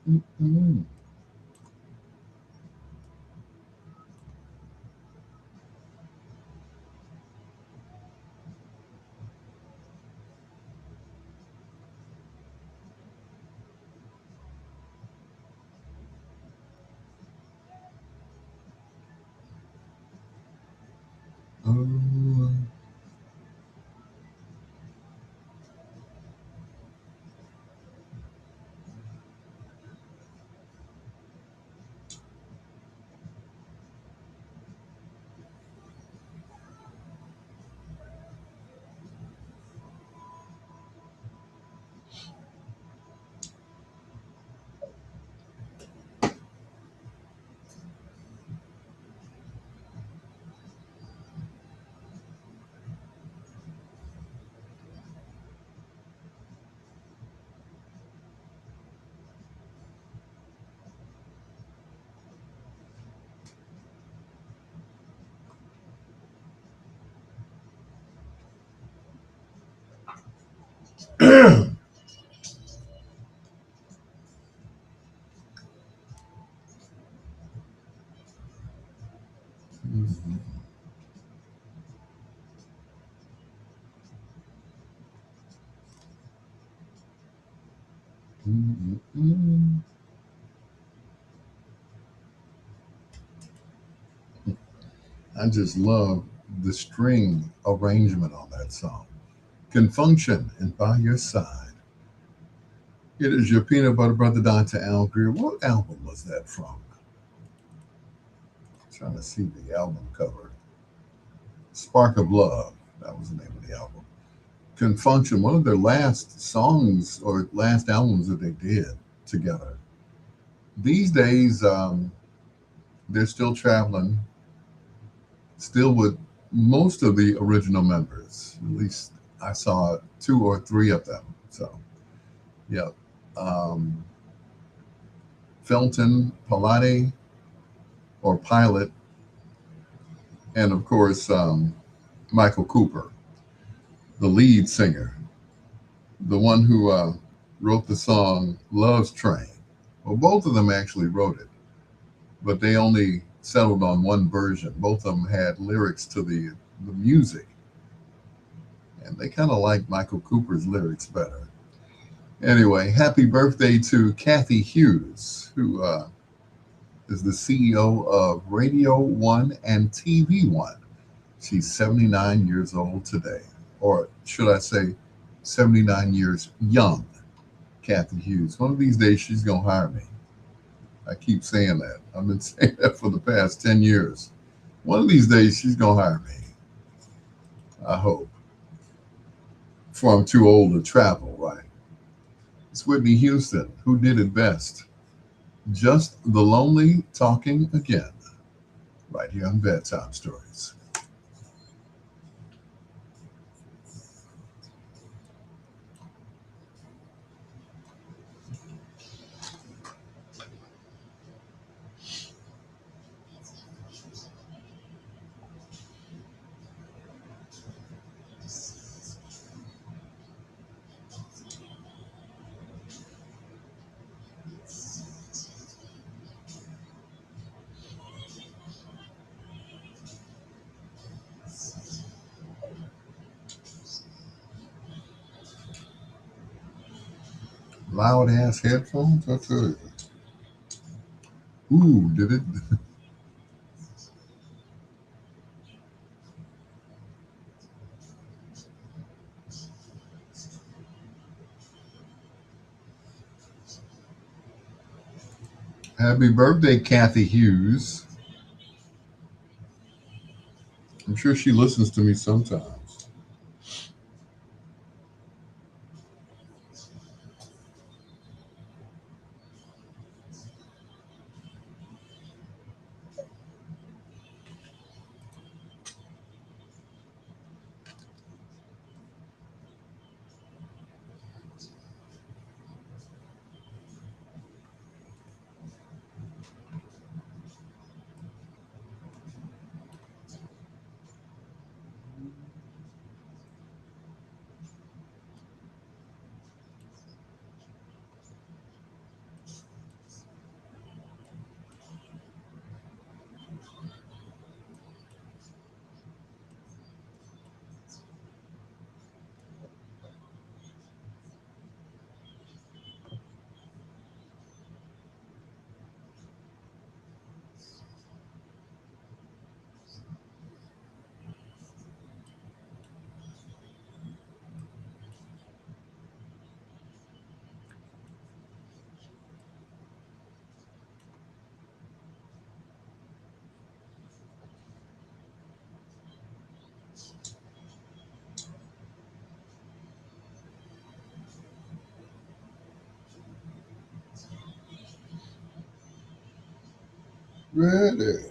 Mm-mm. Oh, I just love the string arrangement on that song. Can function and by your side. It is your peanut butter brother, Dr. Al Greer. What album was that from? Trying to see the album cover. Spark of Love. That was the name of the album. Can function. One of their last songs or last albums that they did together. These days, they're still traveling, still with most of the original members. At least I saw two or three of them. So, yeah. Um, Felton Pilate or Pilot, and of course, Michael Cooper, the lead singer, the one who wrote the song Love's Train. Well, both of them actually wrote it, but they only settled on one version. Both of them had lyrics to the music, and they kind of liked Michael Cooper's lyrics better. Anyway, happy birthday to Kathy Hughes, who is the CEO of Radio One and TV One. She's 79 years old today, or should I say, 79 years young. Kathy Hughes. One of these days, she's going to hire me. I keep saying that. I've been saying that for the past 10 years. One of these days, she's going to hire me. I hope. Before I'm too old to travel, right? It's Whitney Houston who did it best. Just the Lonely talking again, right here on Bedtime Stories. Loud ass headphones? I tell you. Ooh, did it? Happy birthday, Kathy Hughes. I'm sure she listens to me sometimes. Ready.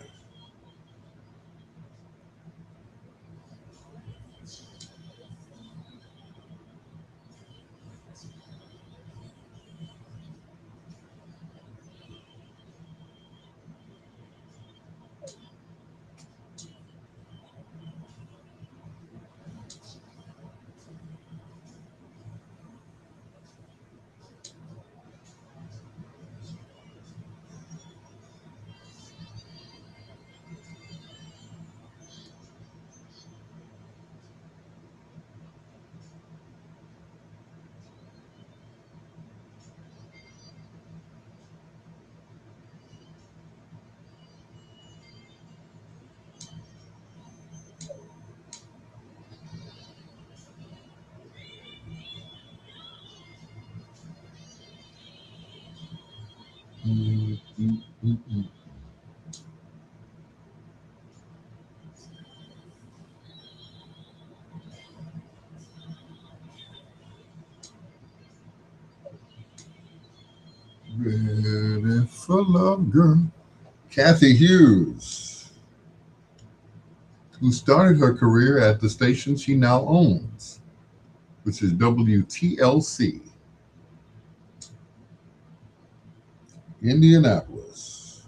Mm, mm, mm. Ready for love, girl. Kathy Hughes, who started her career at the station she now owns, which is WTLC, Indianapolis.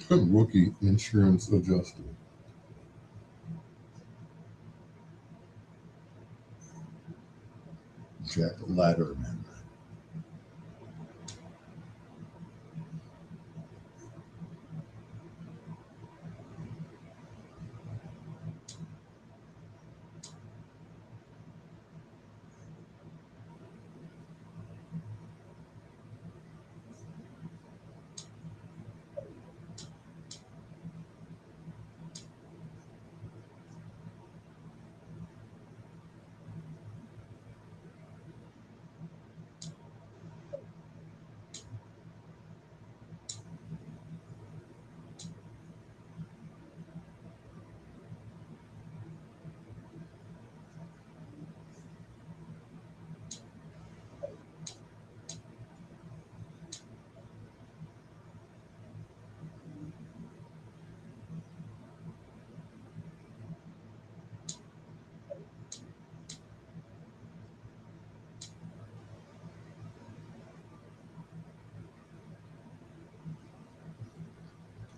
Rookie insurance adjuster. Jack Latterman.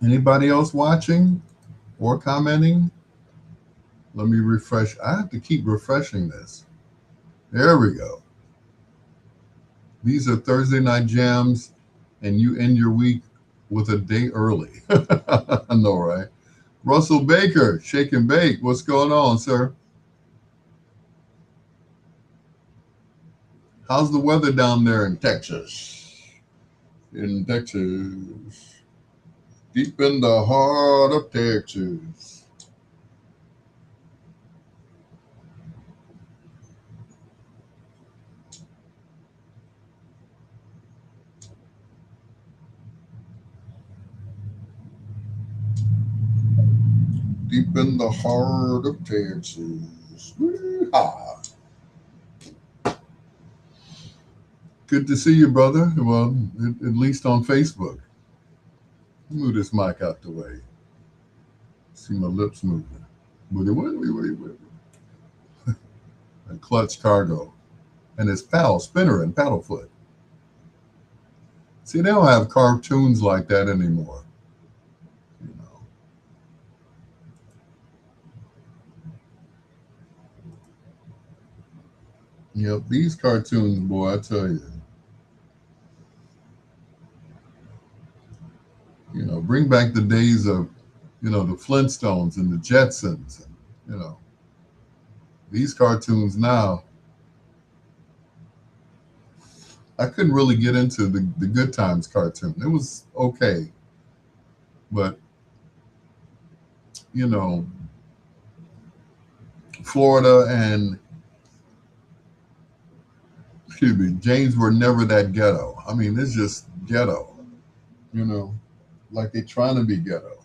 Anybody else watching or commenting? Let me refresh. I have to keep refreshing this. There we go. These are Thursday night jams, and you end your week with a day early. I know, right? Russell Baker, Shake and Bake. What's going on, sir? How's the weather down there in Texas? In Texas. Deep in the heart of Texas. Deep in the heart of Texas. Wee-haw. Good to see you, brother. Well, at least on Facebook. Move this mic out the way. See my lips moving. Wait. And Clutch Cargo. And his pal, Spinner and Paddlefoot. See, they don't have cartoons like that anymore. You know, these cartoons, boy, I tell you, bring back the days of, the Flintstones and the Jetsons. And, you know, these cartoons now, I couldn't really get into the Good Times cartoon. It was okay, but you know, Florida and excuse me, James were never that ghetto. I mean, it's just ghetto. You know, like they're trying to be ghetto.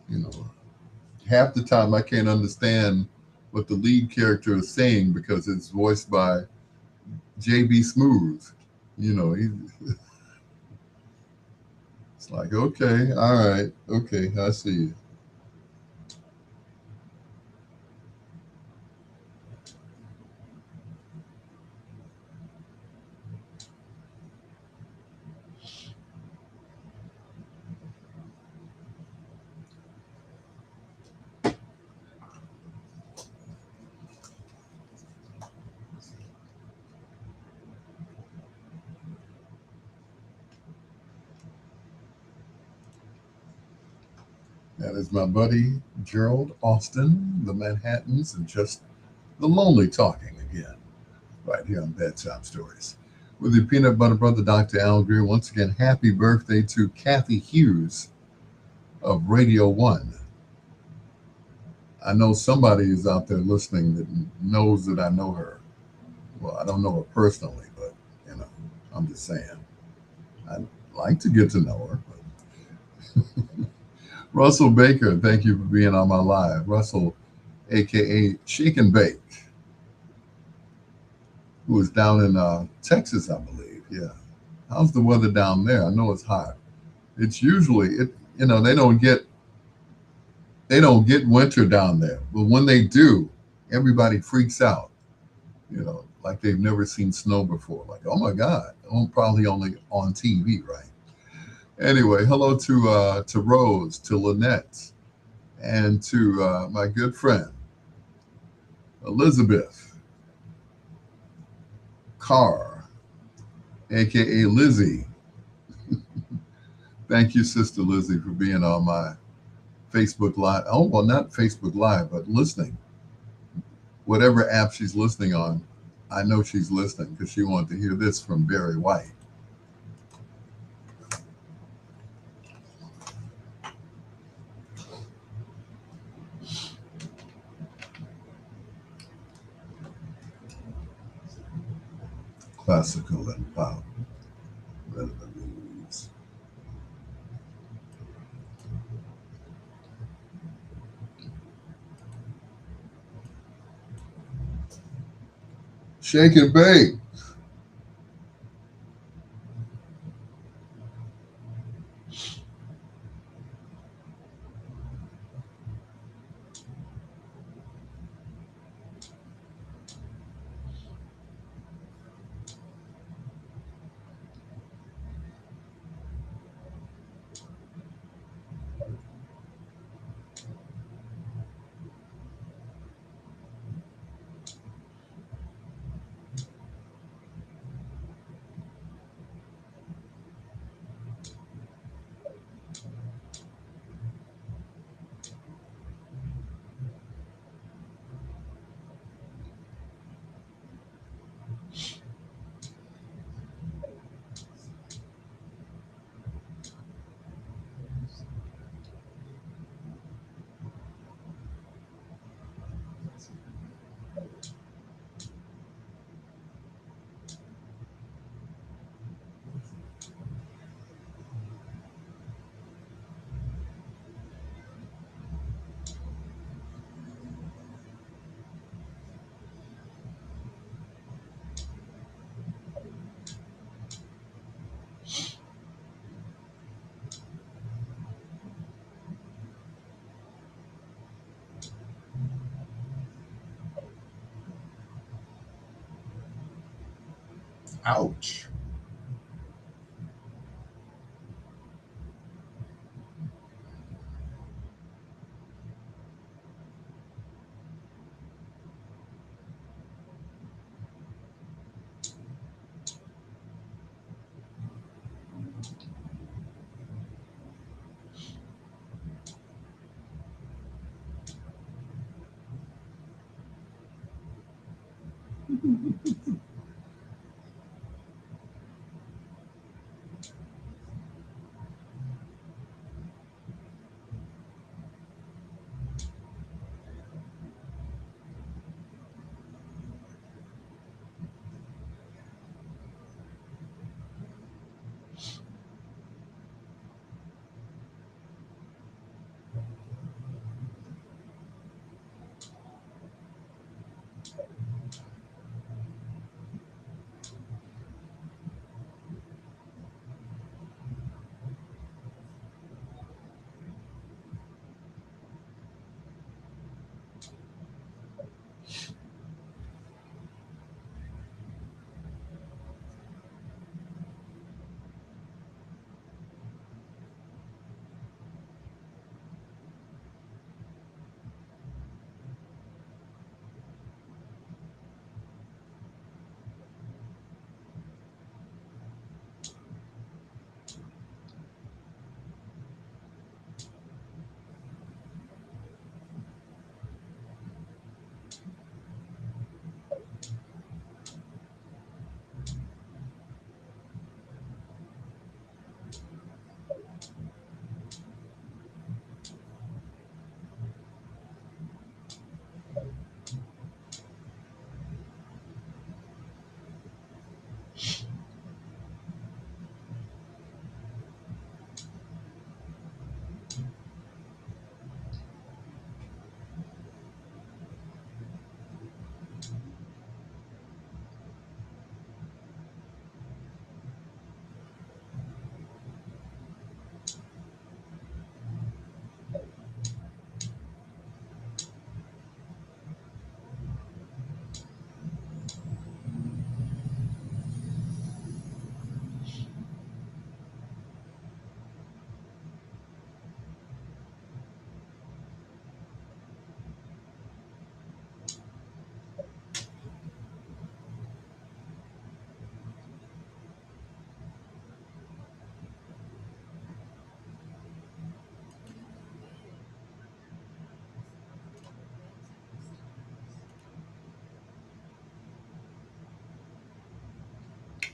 You know, half the time I can't understand what the lead character is saying because it's voiced by JB Smooth. You know, it's like, okay, all right, okay, I see you. That is my buddy Gerald Austin, the Manhattans, and just the lonely talking again, right here on Bedtime Stories. With your peanut butter brother, Dr. Al Greer. Once again, happy birthday to Kathy Hughes of Radio One. I know somebody is out there listening that knows that I know her. Well, I don't know her personally, but you know, I'm just saying. I'd like to get to know her. Russell Baker, thank you for being on my live. Russell, aka Shake and Bake, who is down in Texas, I believe. Yeah. How's the weather down there? I know it's hot. It's usually it. They don't get winter down there, but when they do, everybody freaks out. Like they've never seen snow before. Like, oh my God, probably only on TV, right? Anyway, hello to Rose, to Lynette, and to my good friend Elizabeth Carr, aka Lizzie. Thank you, Sister Lizzie, for being on my Facebook Live. Oh, well, not Facebook Live, but listening. Whatever app she's listening on, I know she's listening because she wanted to hear this from Barry White. Classical and pop. Rhythm and blues. Shake and bake. Ouch.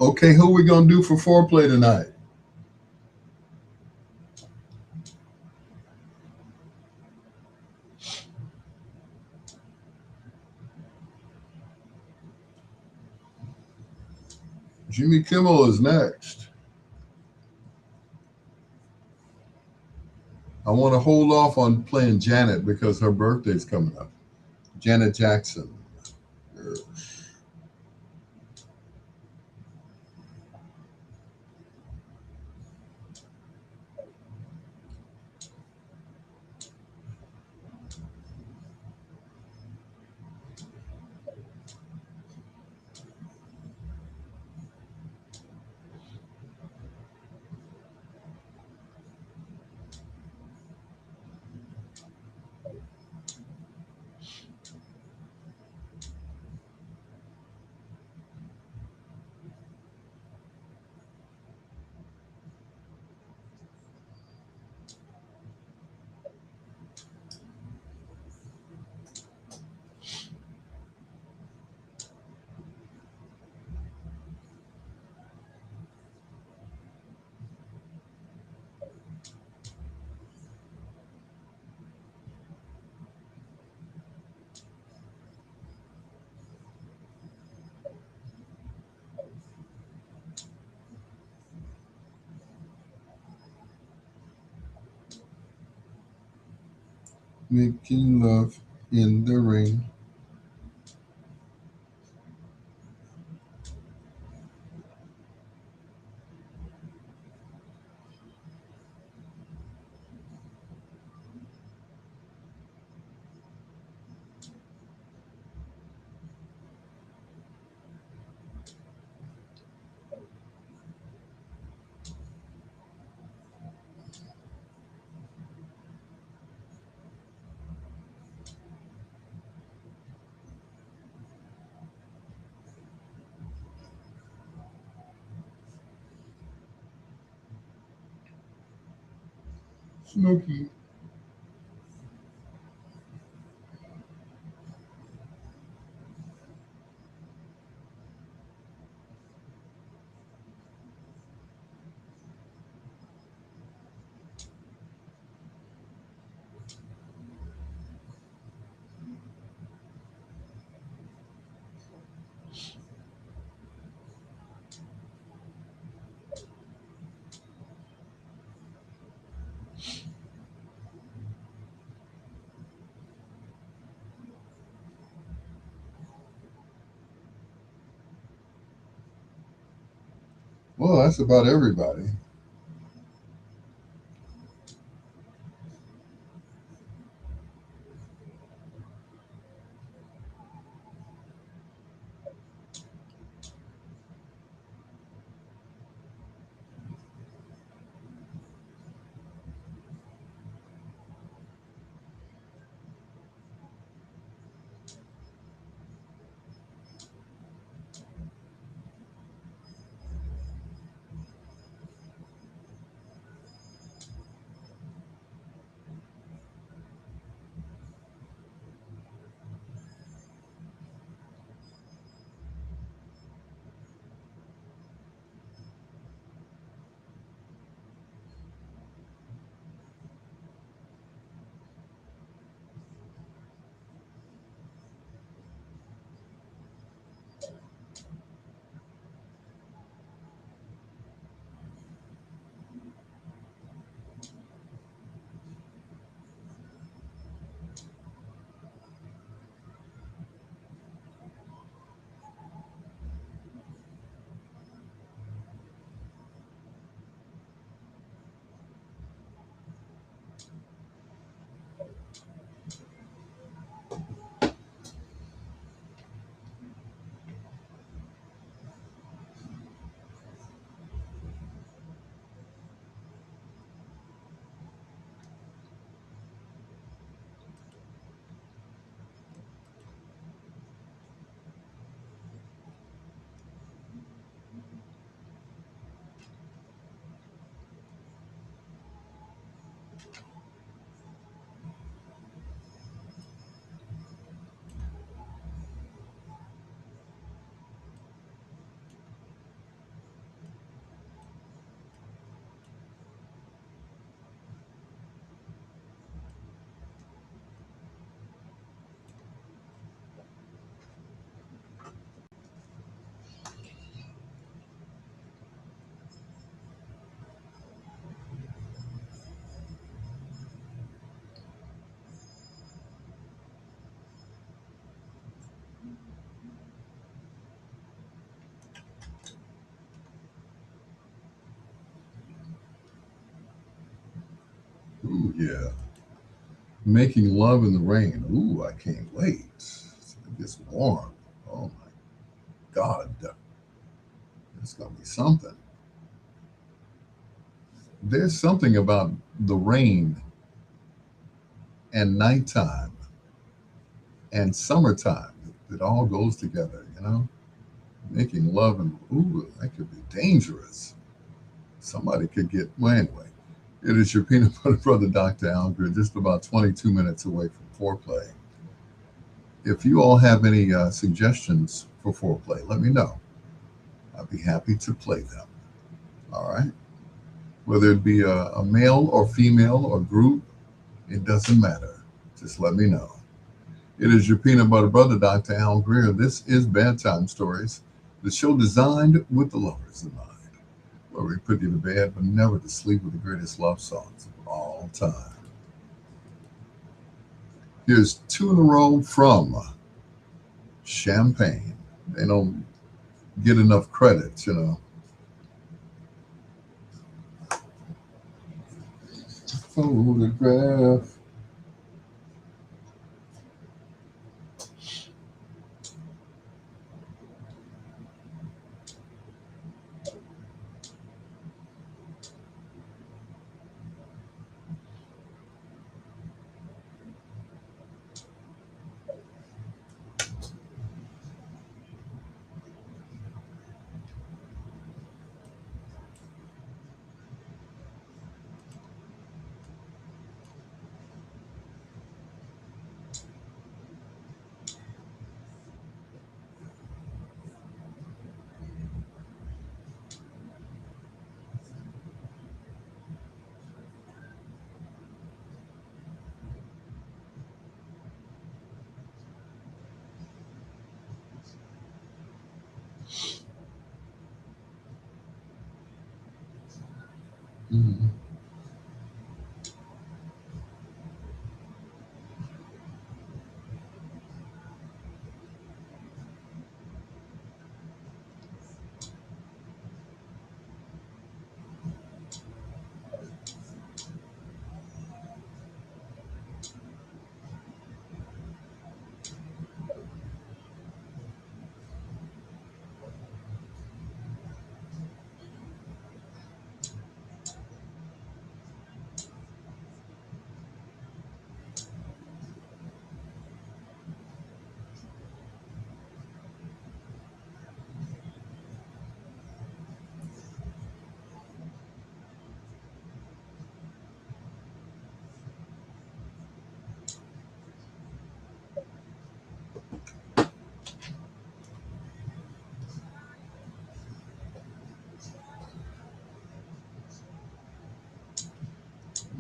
Okay, who we gonna do for foreplay tonight? Jimmy Kimmel is next. I want to hold off on playing Janet because her birthday's coming up. Janet Jackson. Making love in the rain. Snooky. Well, that's about everybody. Ooh, yeah. Making love in the rain. Ooh, I can't wait. It gets warm. Oh my God. It's going to be something. There's something about the rain and nighttime and summertime that all goes together, you know? Making love and, ooh, that could be dangerous. Somebody could get, well, anyway. It is your peanut butter brother, Dr. Alger, just about 22 minutes away from foreplay. If you all have any suggestions for foreplay, let me know. I'd be happy to play them. All right. Whether it be a male or female or group, it doesn't matter. Just let me know. It is your peanut butter brother, Dr. Al Greer. This is Bedtime Stories, the show designed with the lovers in mind, where we put you to bed but never to sleep with the greatest love songs of all time. Here's two in a row from Champagne. They don't get enough credit, you know. Photograph.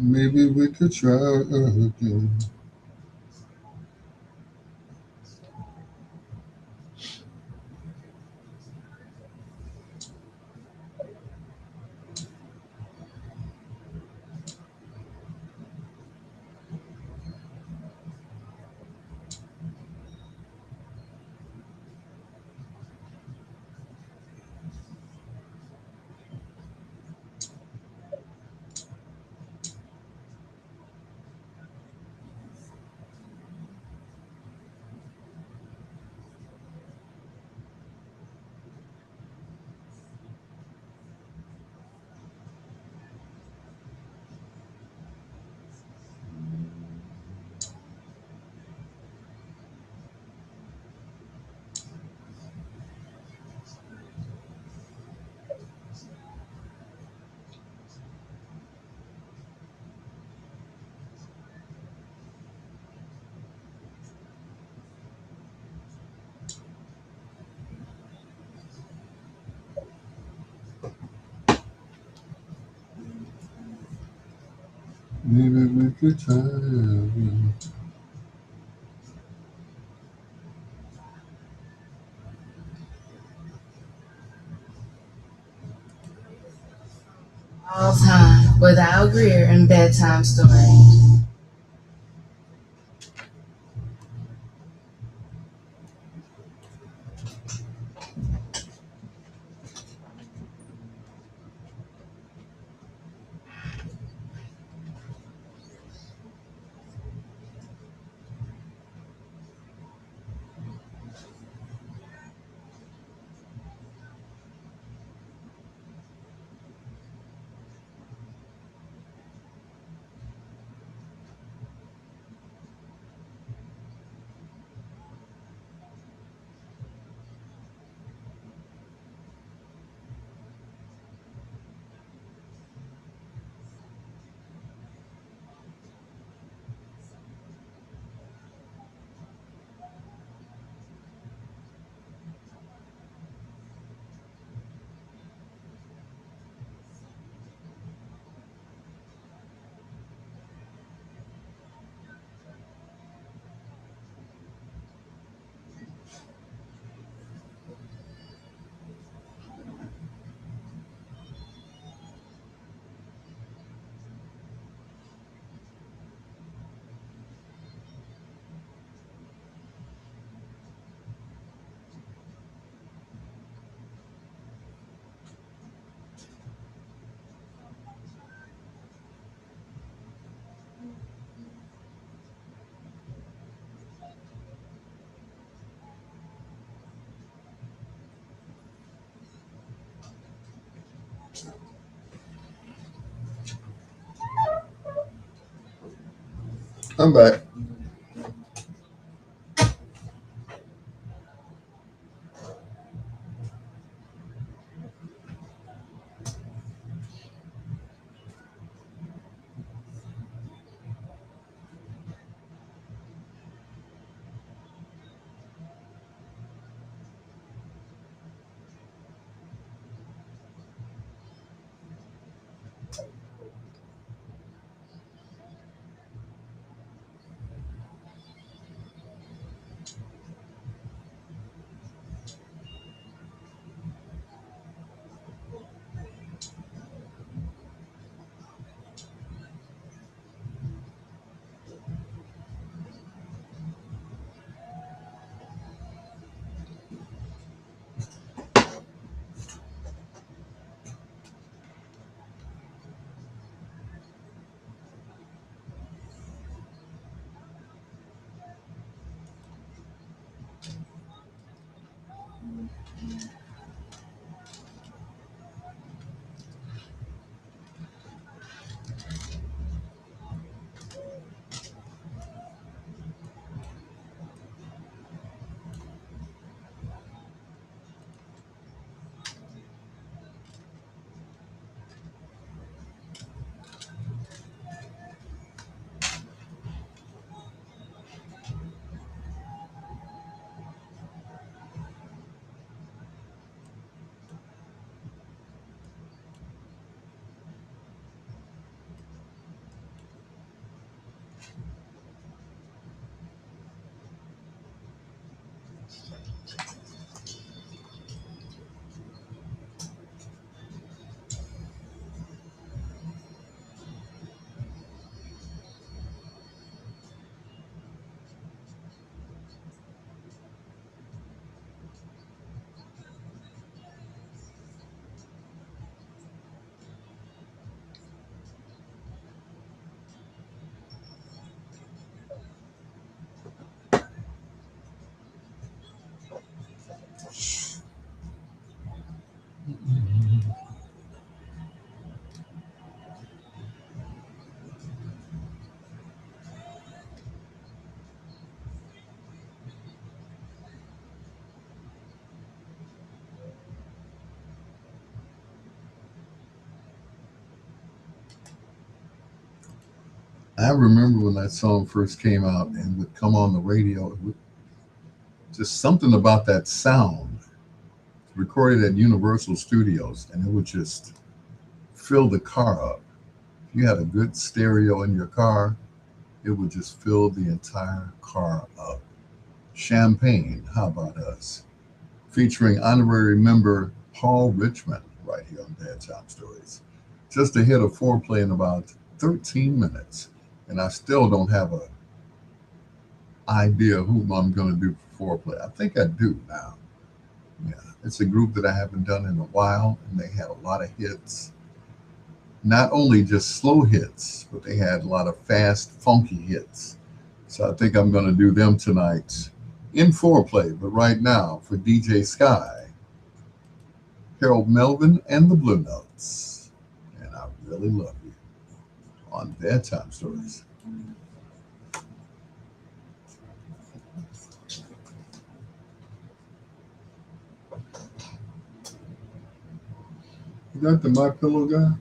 Maybe we could try again. Maybe we could try again. All time with Al Greer and Bedtime Stories. I'm back. I remember when that song first came out and would come on the radio. It would, just something about that sound, recorded at Universal Studios, and it would just fill the car up. If you had a good stereo in your car, it would just fill the entire car up. Champagne, how about us? Featuring honorary member Paul Richmond right here on Bedtime Stories. Just a hit of foreplay in about 13 minutes. And I still don't have a idea who I'm going to do for foreplay. I think I do now. Yeah, it's a group that I haven't done in a while, and they had a lot of hits. Not only just slow hits, but they had a lot of fast, funky hits. So I think I'm going to do them tonight in foreplay. But right now, for DJ Sky, Harold Melvin and the Blue Notes. And I really love you on Bedtime Stories. You got the My Pillow guy?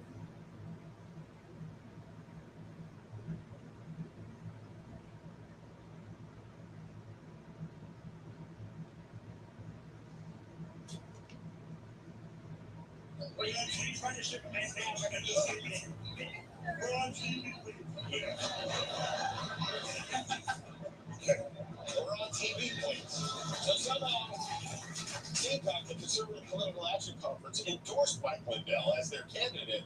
We're on TV, please. So somehow, CPAC, the Conservative Political Action Conference, endorsed Mike Lindell as their candidate,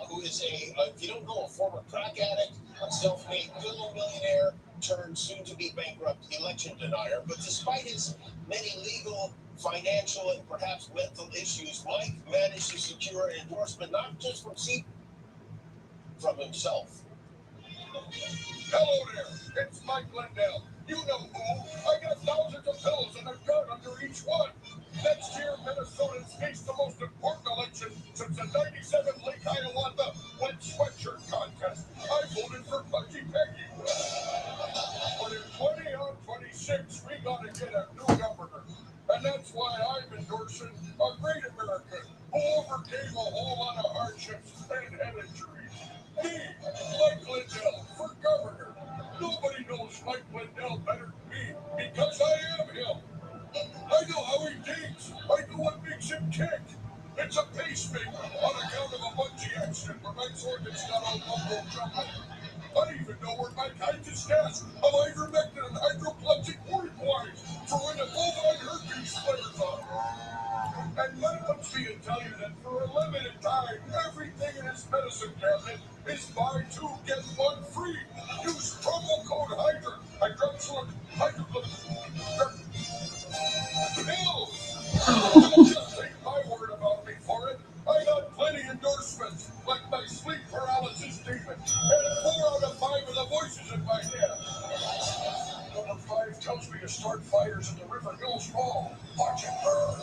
who is if you don't know, a former crack addict, a self-made millionaire, turned soon-to-be bankrupt election denier. But despite his many legal, financial, and perhaps mental issues, Mike managed to secure an endorsement not just from CPAC, from himself. Hello there, it's Mike Lindell. You know who. I got thousands of pillows and a gun under each one. Next year, Minnesotans face the most important election since the 97 Lake Hiawatha wet sweatshirt contest. I voted for Pudgy Peggy. But in 20 on 26, we gotta get a new governor. And that's why I'm endorsing a great American who overcame a whole lot of hardships and head injuries. Me, Mike Lindell, for governor. Nobody knows Mike Lindell better than me because I am him. I know how he thinks. I know what makes him tick. It's a pacemaker on account of a bungee accident where Mike's organs got all mumbo jumbo. I even know where Mike hides his stash of ivermectin and hydroplegic word for when a bovine herpes flares up. And let me tell you that for a limited time, everything in his medicine cabinet is buy two, get one free. Use promo code HYDRA. Just take my word about me for it. I got plenty endorsements, like my sleep paralysis demon, and 4 out of 5 of the voices in my head. Number 5 tells me to start fires in the River Hills Mall. Watch it burn.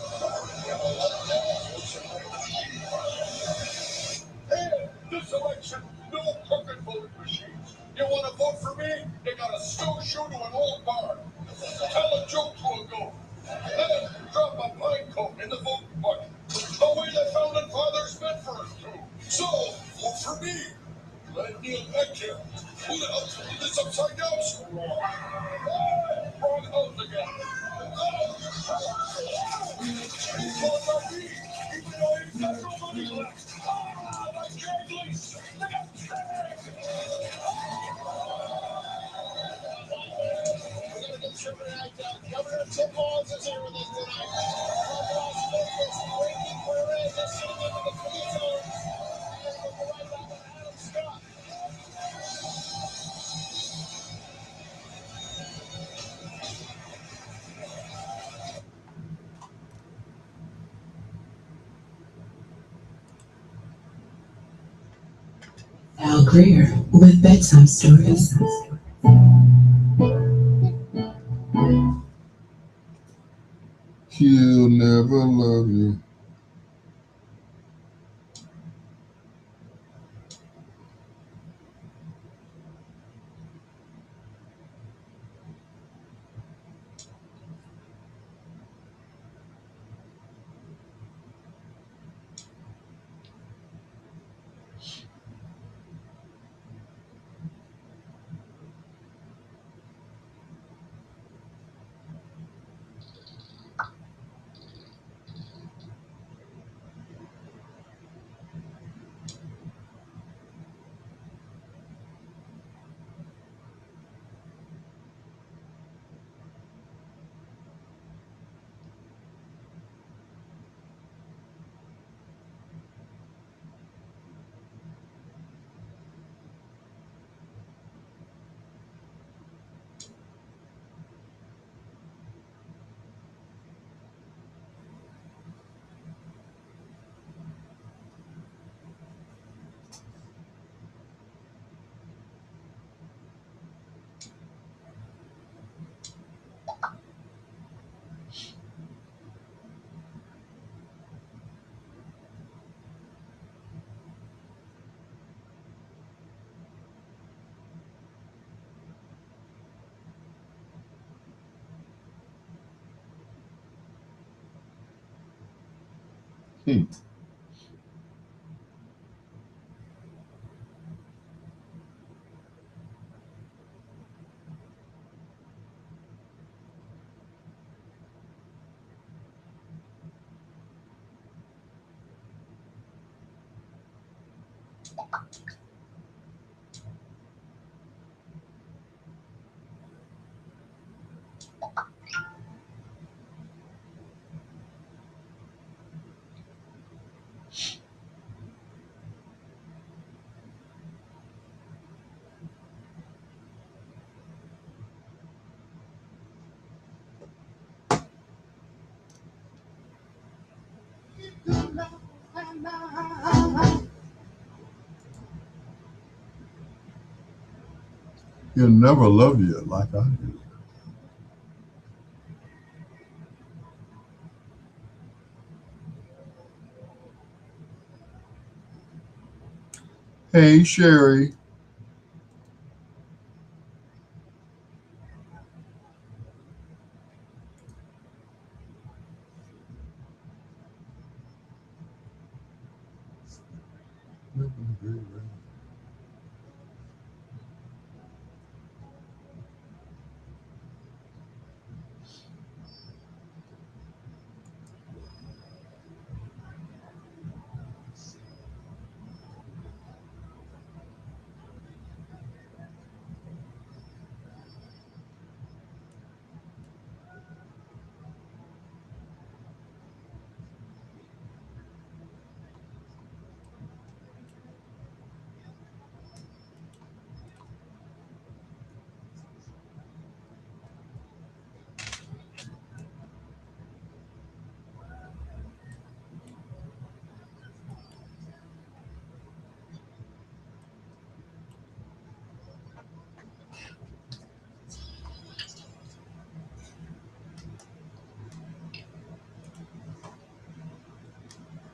And this election, no crooked voting machines. You want to vote for me? You got a snowshoe to an old bar. Tell a joke to a goat. Then drop a pine cone in the voting bucket. The way the founding fathers meant for us to. So, vote for me. Let Neil Petkin. Who the hell did this upside down screw? Wrong house again. Vote for me. Even though he's got no money left. My Craigslist. Governor Some pauses here in this tonight. From Las Vegas, Ricky Perez is sitting into the free zone. And from the right side, Adam Scott. Al Greer with bedtime stories. He'll never love you. Hmm. He'll never love you like I do. Hey, Sherry.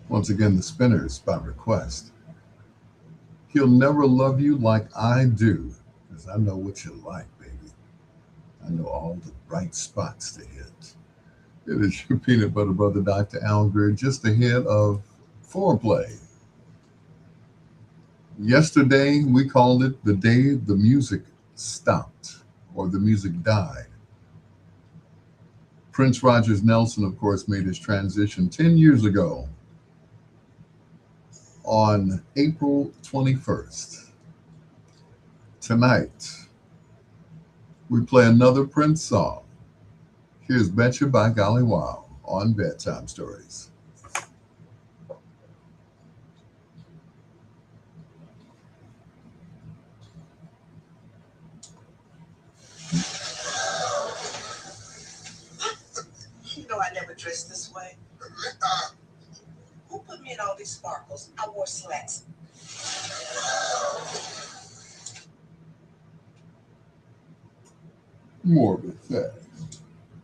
Once again, the spinners by request. He'll never love you like I do, because I know what you like, baby. I know all the right spots to hit. It is your peanut butter brother, Dr. Al Greer, just ahead of foreplay. Yesterday, we called it the day the music stopped or the music died. Prince Rogers Nelson, of course, made his transition 10 years ago on April 21st. Tonight, we play another Prince song. Here's Betcha by Golly Wow on Bedtime Stories. You know I never dressed this way. Who put me in all these sparkles? I wore slacks. Morbid Facts.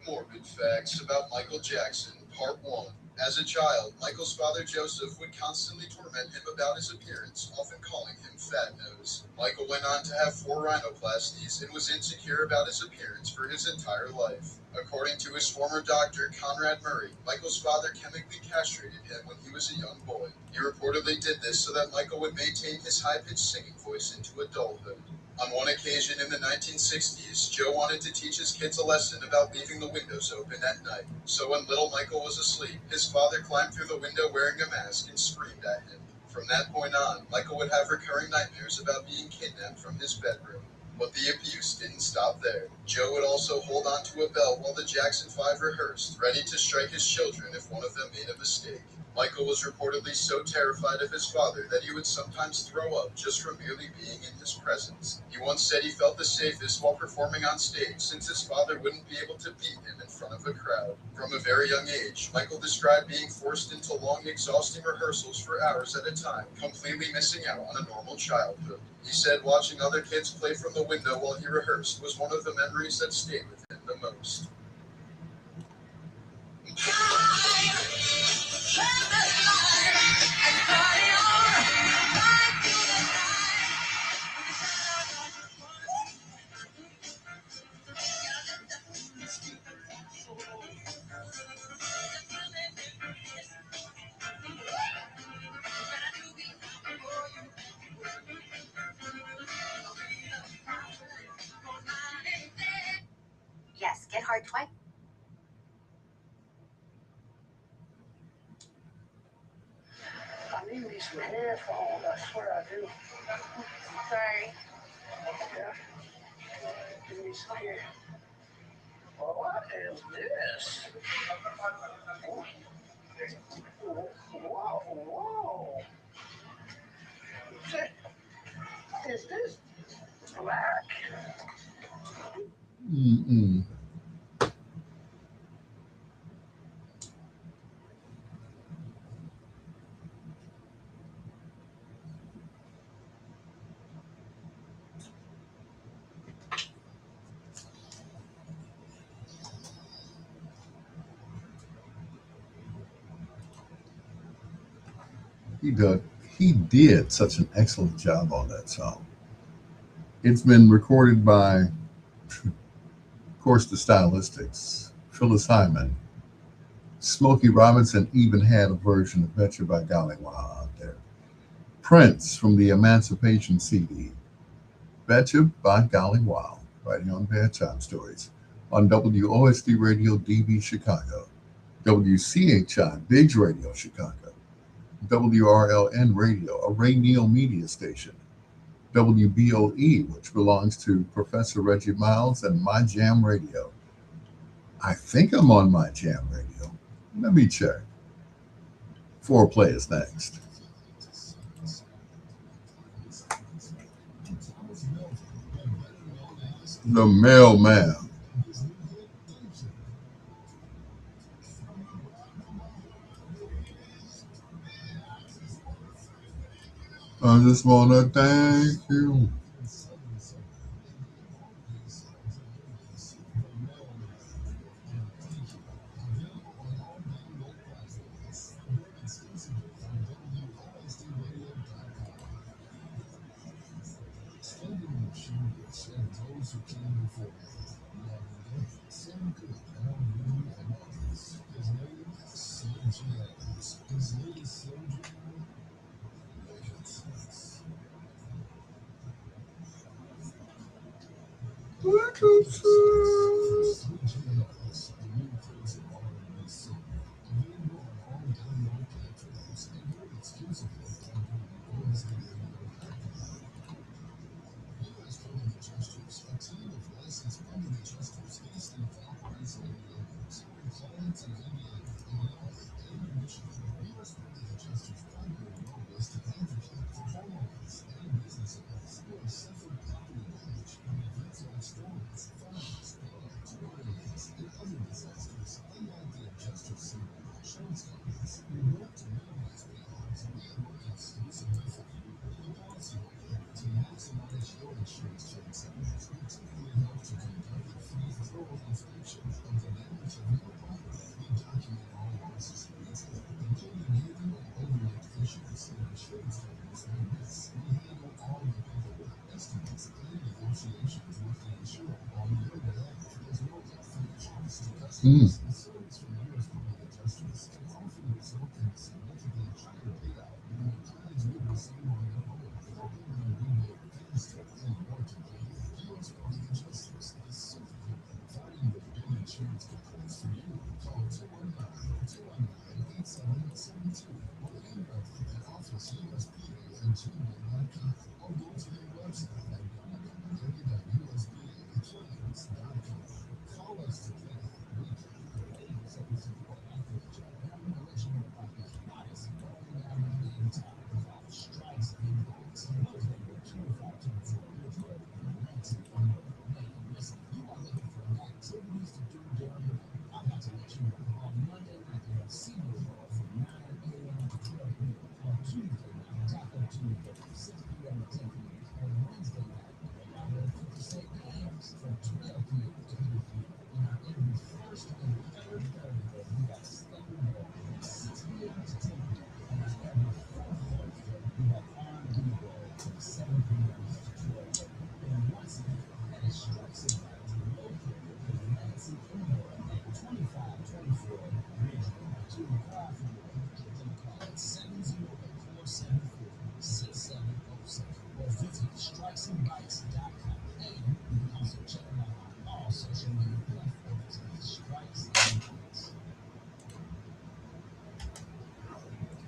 Morbid Facts about Michael Jackson, Part 1. As a child, Michael's father Joseph would constantly torment him about his appearance, often calling him Fat Nose. Michael went on to have 4 rhinoplasties and was insecure about his appearance for his entire life. According to his former doctor, Conrad Murray, Michael's father chemically castrated him when he was a young boy. He reportedly did this so that Michael would maintain his high-pitched singing voice into adulthood. On one occasion in the 1960s, Joe wanted to teach his kids a lesson about leaving the windows open at night. So when little Michael was asleep, his father climbed through the window wearing a mask and screamed at him. From that point on, Michael would have recurring nightmares about being kidnapped from his bedroom. But the abuse didn't stop there. Joe would also hold on to a belt while the Jackson 5 rehearsed, ready to strike his children if one of them made a mistake. Michael was reportedly so terrified of his father that he would sometimes throw up just from merely being in his presence. He once said he felt the safest while performing on stage since his father wouldn't be able to beat him in front of a crowd. From a very young age, Michael described being forced into long, exhausting rehearsals for hours at a time, completely missing out on a normal childhood. He said watching other kids play from the window while he rehearsed was one of the memories that stayed with him the most. Yes, get hard twice. I need me some headphones. I swear I do. Sorry. Yeah. Give me some here. Well, what is this? Whoa, whoa. Is this black? Mm-mm. He did. He did such an excellent job on that song. It's been recorded by, of course, the Stylistics, Phyllis Hyman. Smokey Robinson even had a version of Betcha by Golly Wow out there. Prince from the Emancipation CD. Betcha by Golly Wow, right here on Bedtime Stories on WOSD Radio DB Chicago, WCHI Biggs Radio Chicago, WRLN Radio, a Ray Neal media station, WBOE, which belongs to Professor Reggie Miles, and My Jam Radio. I think I'm on My Jam Radio. Let me check. Foreplay is next. The mailman. I just want to thank you. Mm.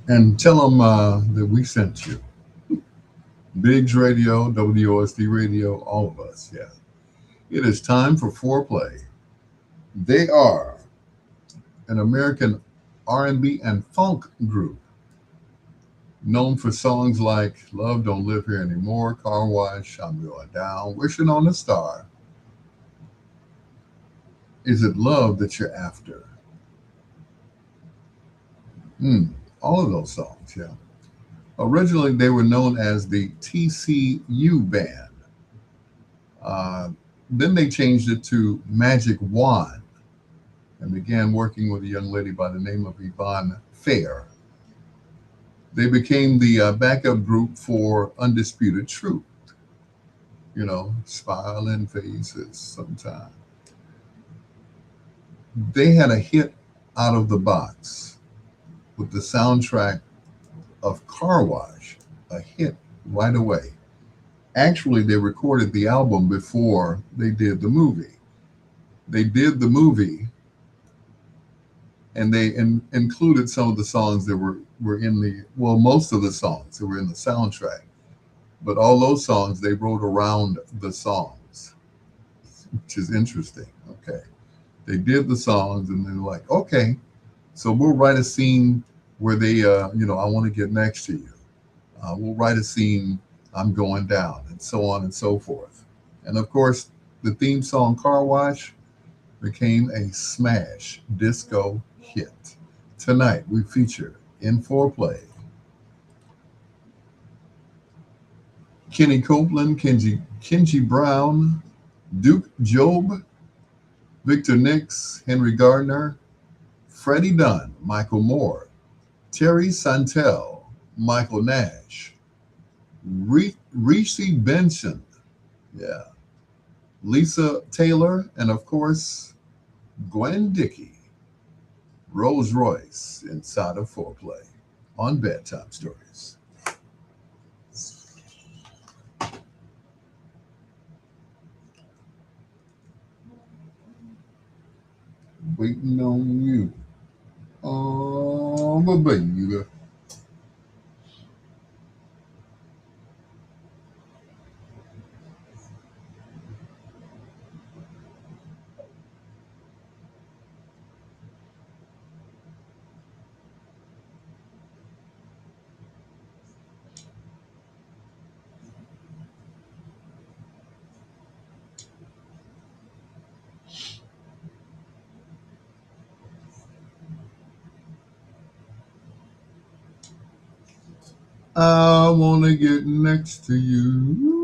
And tell them that we sent you. Biggs Radio, WOSD Radio, all of us. Yeah. It is time for foreplay. They are an American R&B and funk group known for songs like Love Don't Live Here Anymore, Car Wash, I'm Going Down, Wishing on a Star. Is it love that you're after? Hmm. All of those songs, yeah. Originally, they were known as the TCU Band. Uh, then they changed it to Magic Wand and began working with a young lady by the name of Yvonne Fair. They became the backup group for Undisputed Truth, Smiling Faces sometimes. They had a hit out of the box with the soundtrack of Car Wash, a hit right away. Actually, they recorded the album before they did the movie. They did the movie and they included some of the songs that were in most of the songs that were in the soundtrack. But all those songs, they wrote around the songs, which is interesting. Okay. They did the songs and they're like, okay, so we'll write a scene where I want to get next to you. We'll write a scene, I'm going down, and so on and so forth. And of course, the theme song Car Wash became a smash disco hit. Tonight, we feature in foreplay Kenny Copeland, Kenji Brown, Duke Job, Victor Nix, Henry Gardner, Freddie Dunn, Michael Moore, Terry Santel, Michael Nash, Reese Benson, yeah, Lisa Taylor, and of course, Gwen Dickey, Rolls Royce inside of foreplay on Bedtime Stories. Waiting on you. Oh, my baby. I want to get next to you.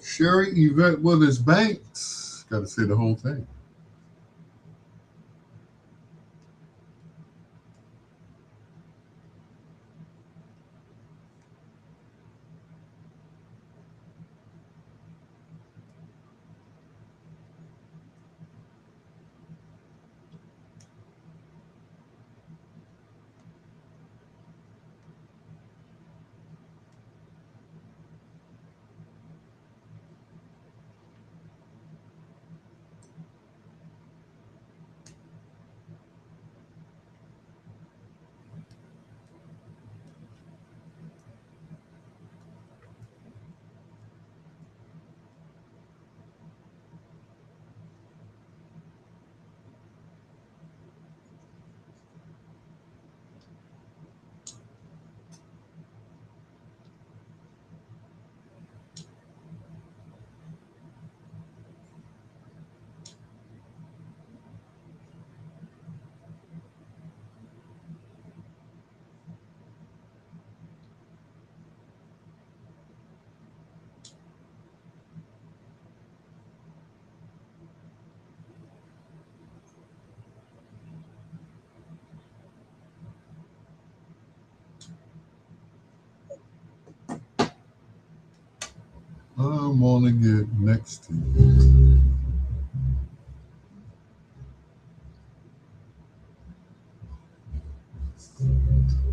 Sherry Yvette Withers Banks. Got to say the whole thing. I want to get next to you.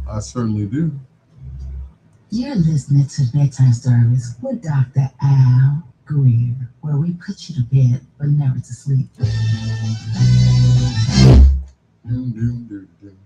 I certainly do. You're listening to Bedtime Stories with Dr. Al Greer, where we put you to bed but never to sleep. Doom, doom, doom, doom.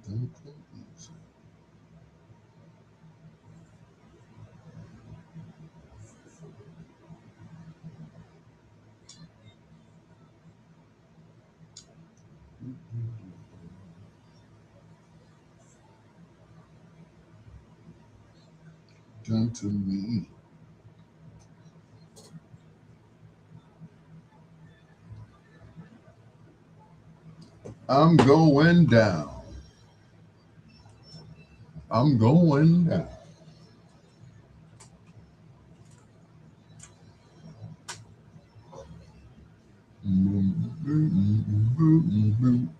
Don't quote me, sir. Done to me. I'm going down. I'm going down. Boom, boom, boom, boom, boom.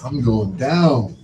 I'm going down.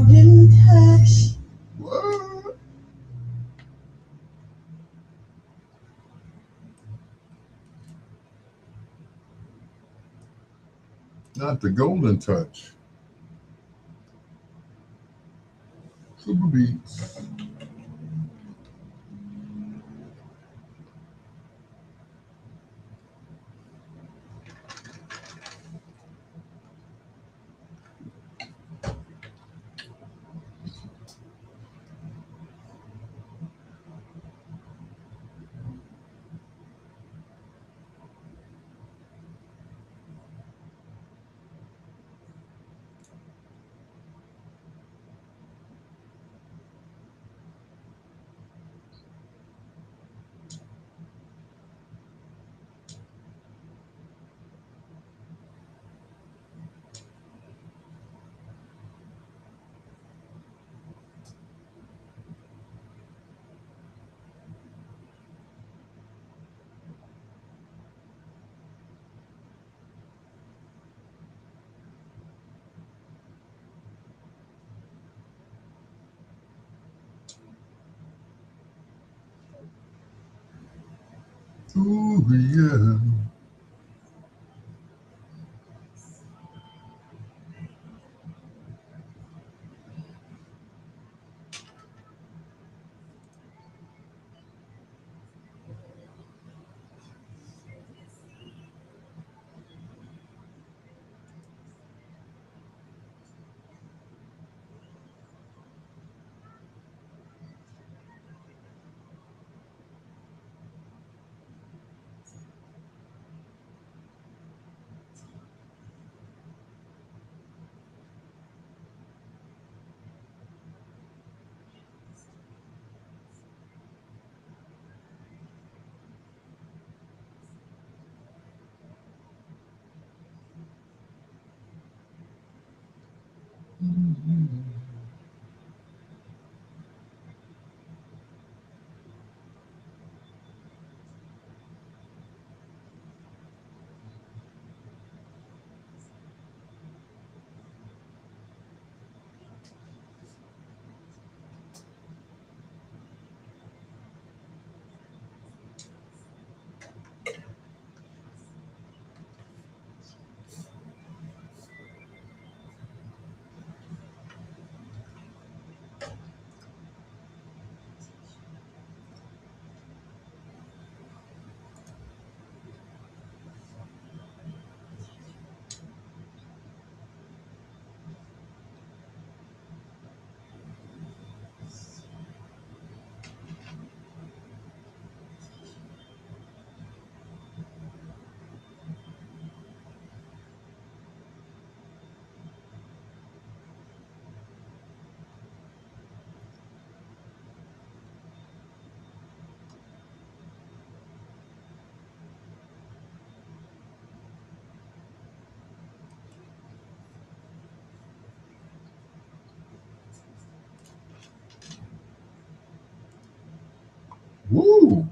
golden touch. What? Not the golden touch. Super beats. Ooh, yeah. Woo.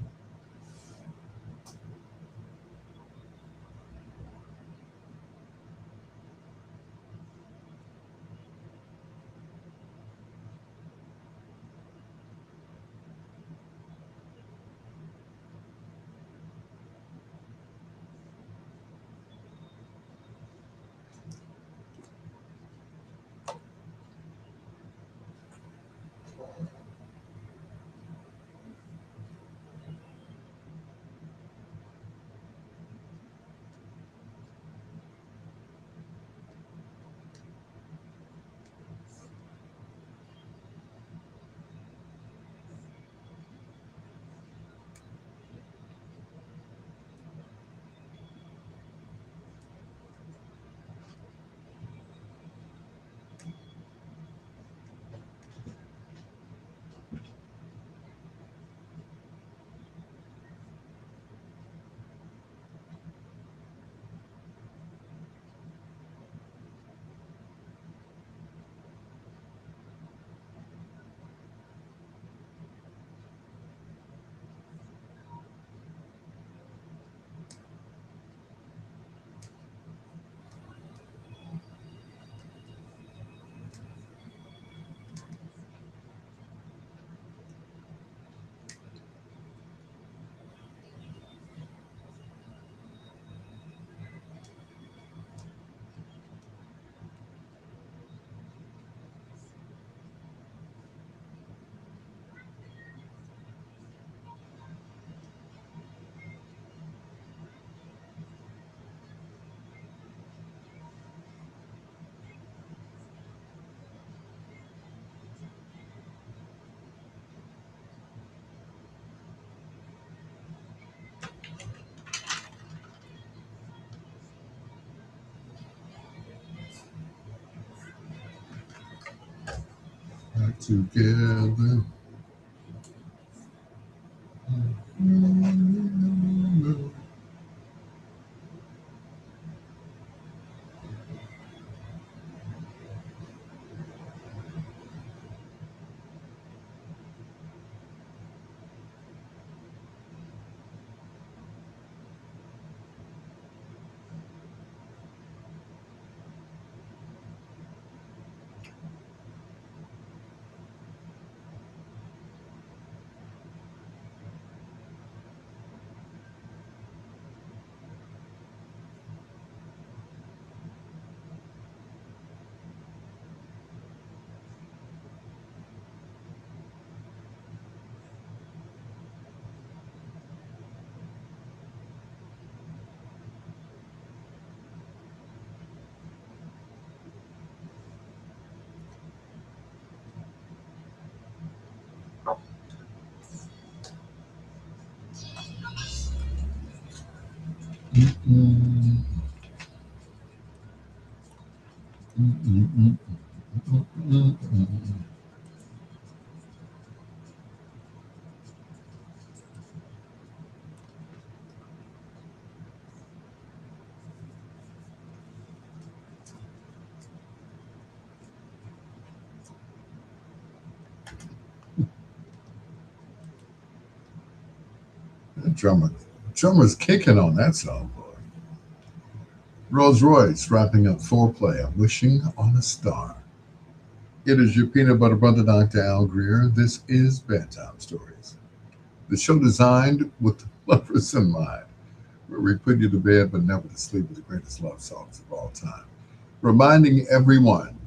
together. That drummer's kicking on that song, boy. Rolls Royce wrapping up foreplay. I'm wishing on a star. It is your peanut butter brother, Dr. Al Greer. This is Bedtime Stories, the show designed with the lovers in mind, where we put you to bed but never to sleep with the greatest love songs of all time. Reminding everyone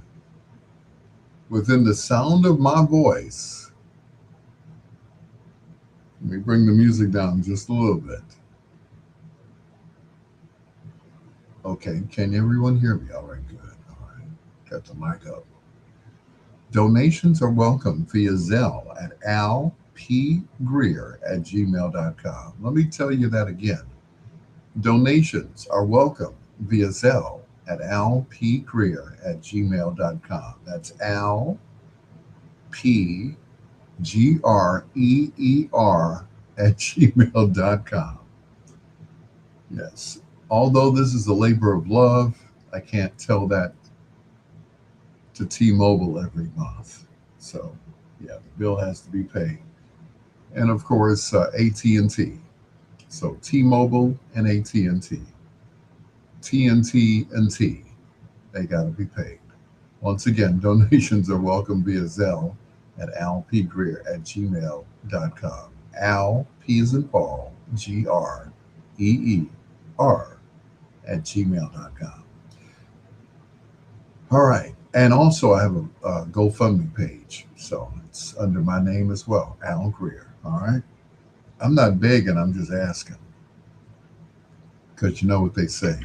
within the sound of my voice, let me bring the music down just a little bit. Okay, can everyone hear me? All right, good. All right, got the mic up. Donations are welcome via Zelle at alpgreer@gmail.com. Let me tell you that again. Donations are welcome via Zelle at alpgreer@gmail.com. That's Al P Greer at gmail.com. Yes. Although this is a labor of love, I can't tell that to T-Mobile every month. So, yeah, the bill has to be paid. And of course, AT&T. So T-Mobile and AT&T. TNT and T, they got to be paid. Once again, donations are welcome via Zelle at alpgreer@gmail.com. Al, P is in Paul, Greer @gmail.com. All right. And also, I have a GoFundMe page. So it's under my name as well, Al Greer. All right. I'm not begging, I'm just asking. Because you know what they say,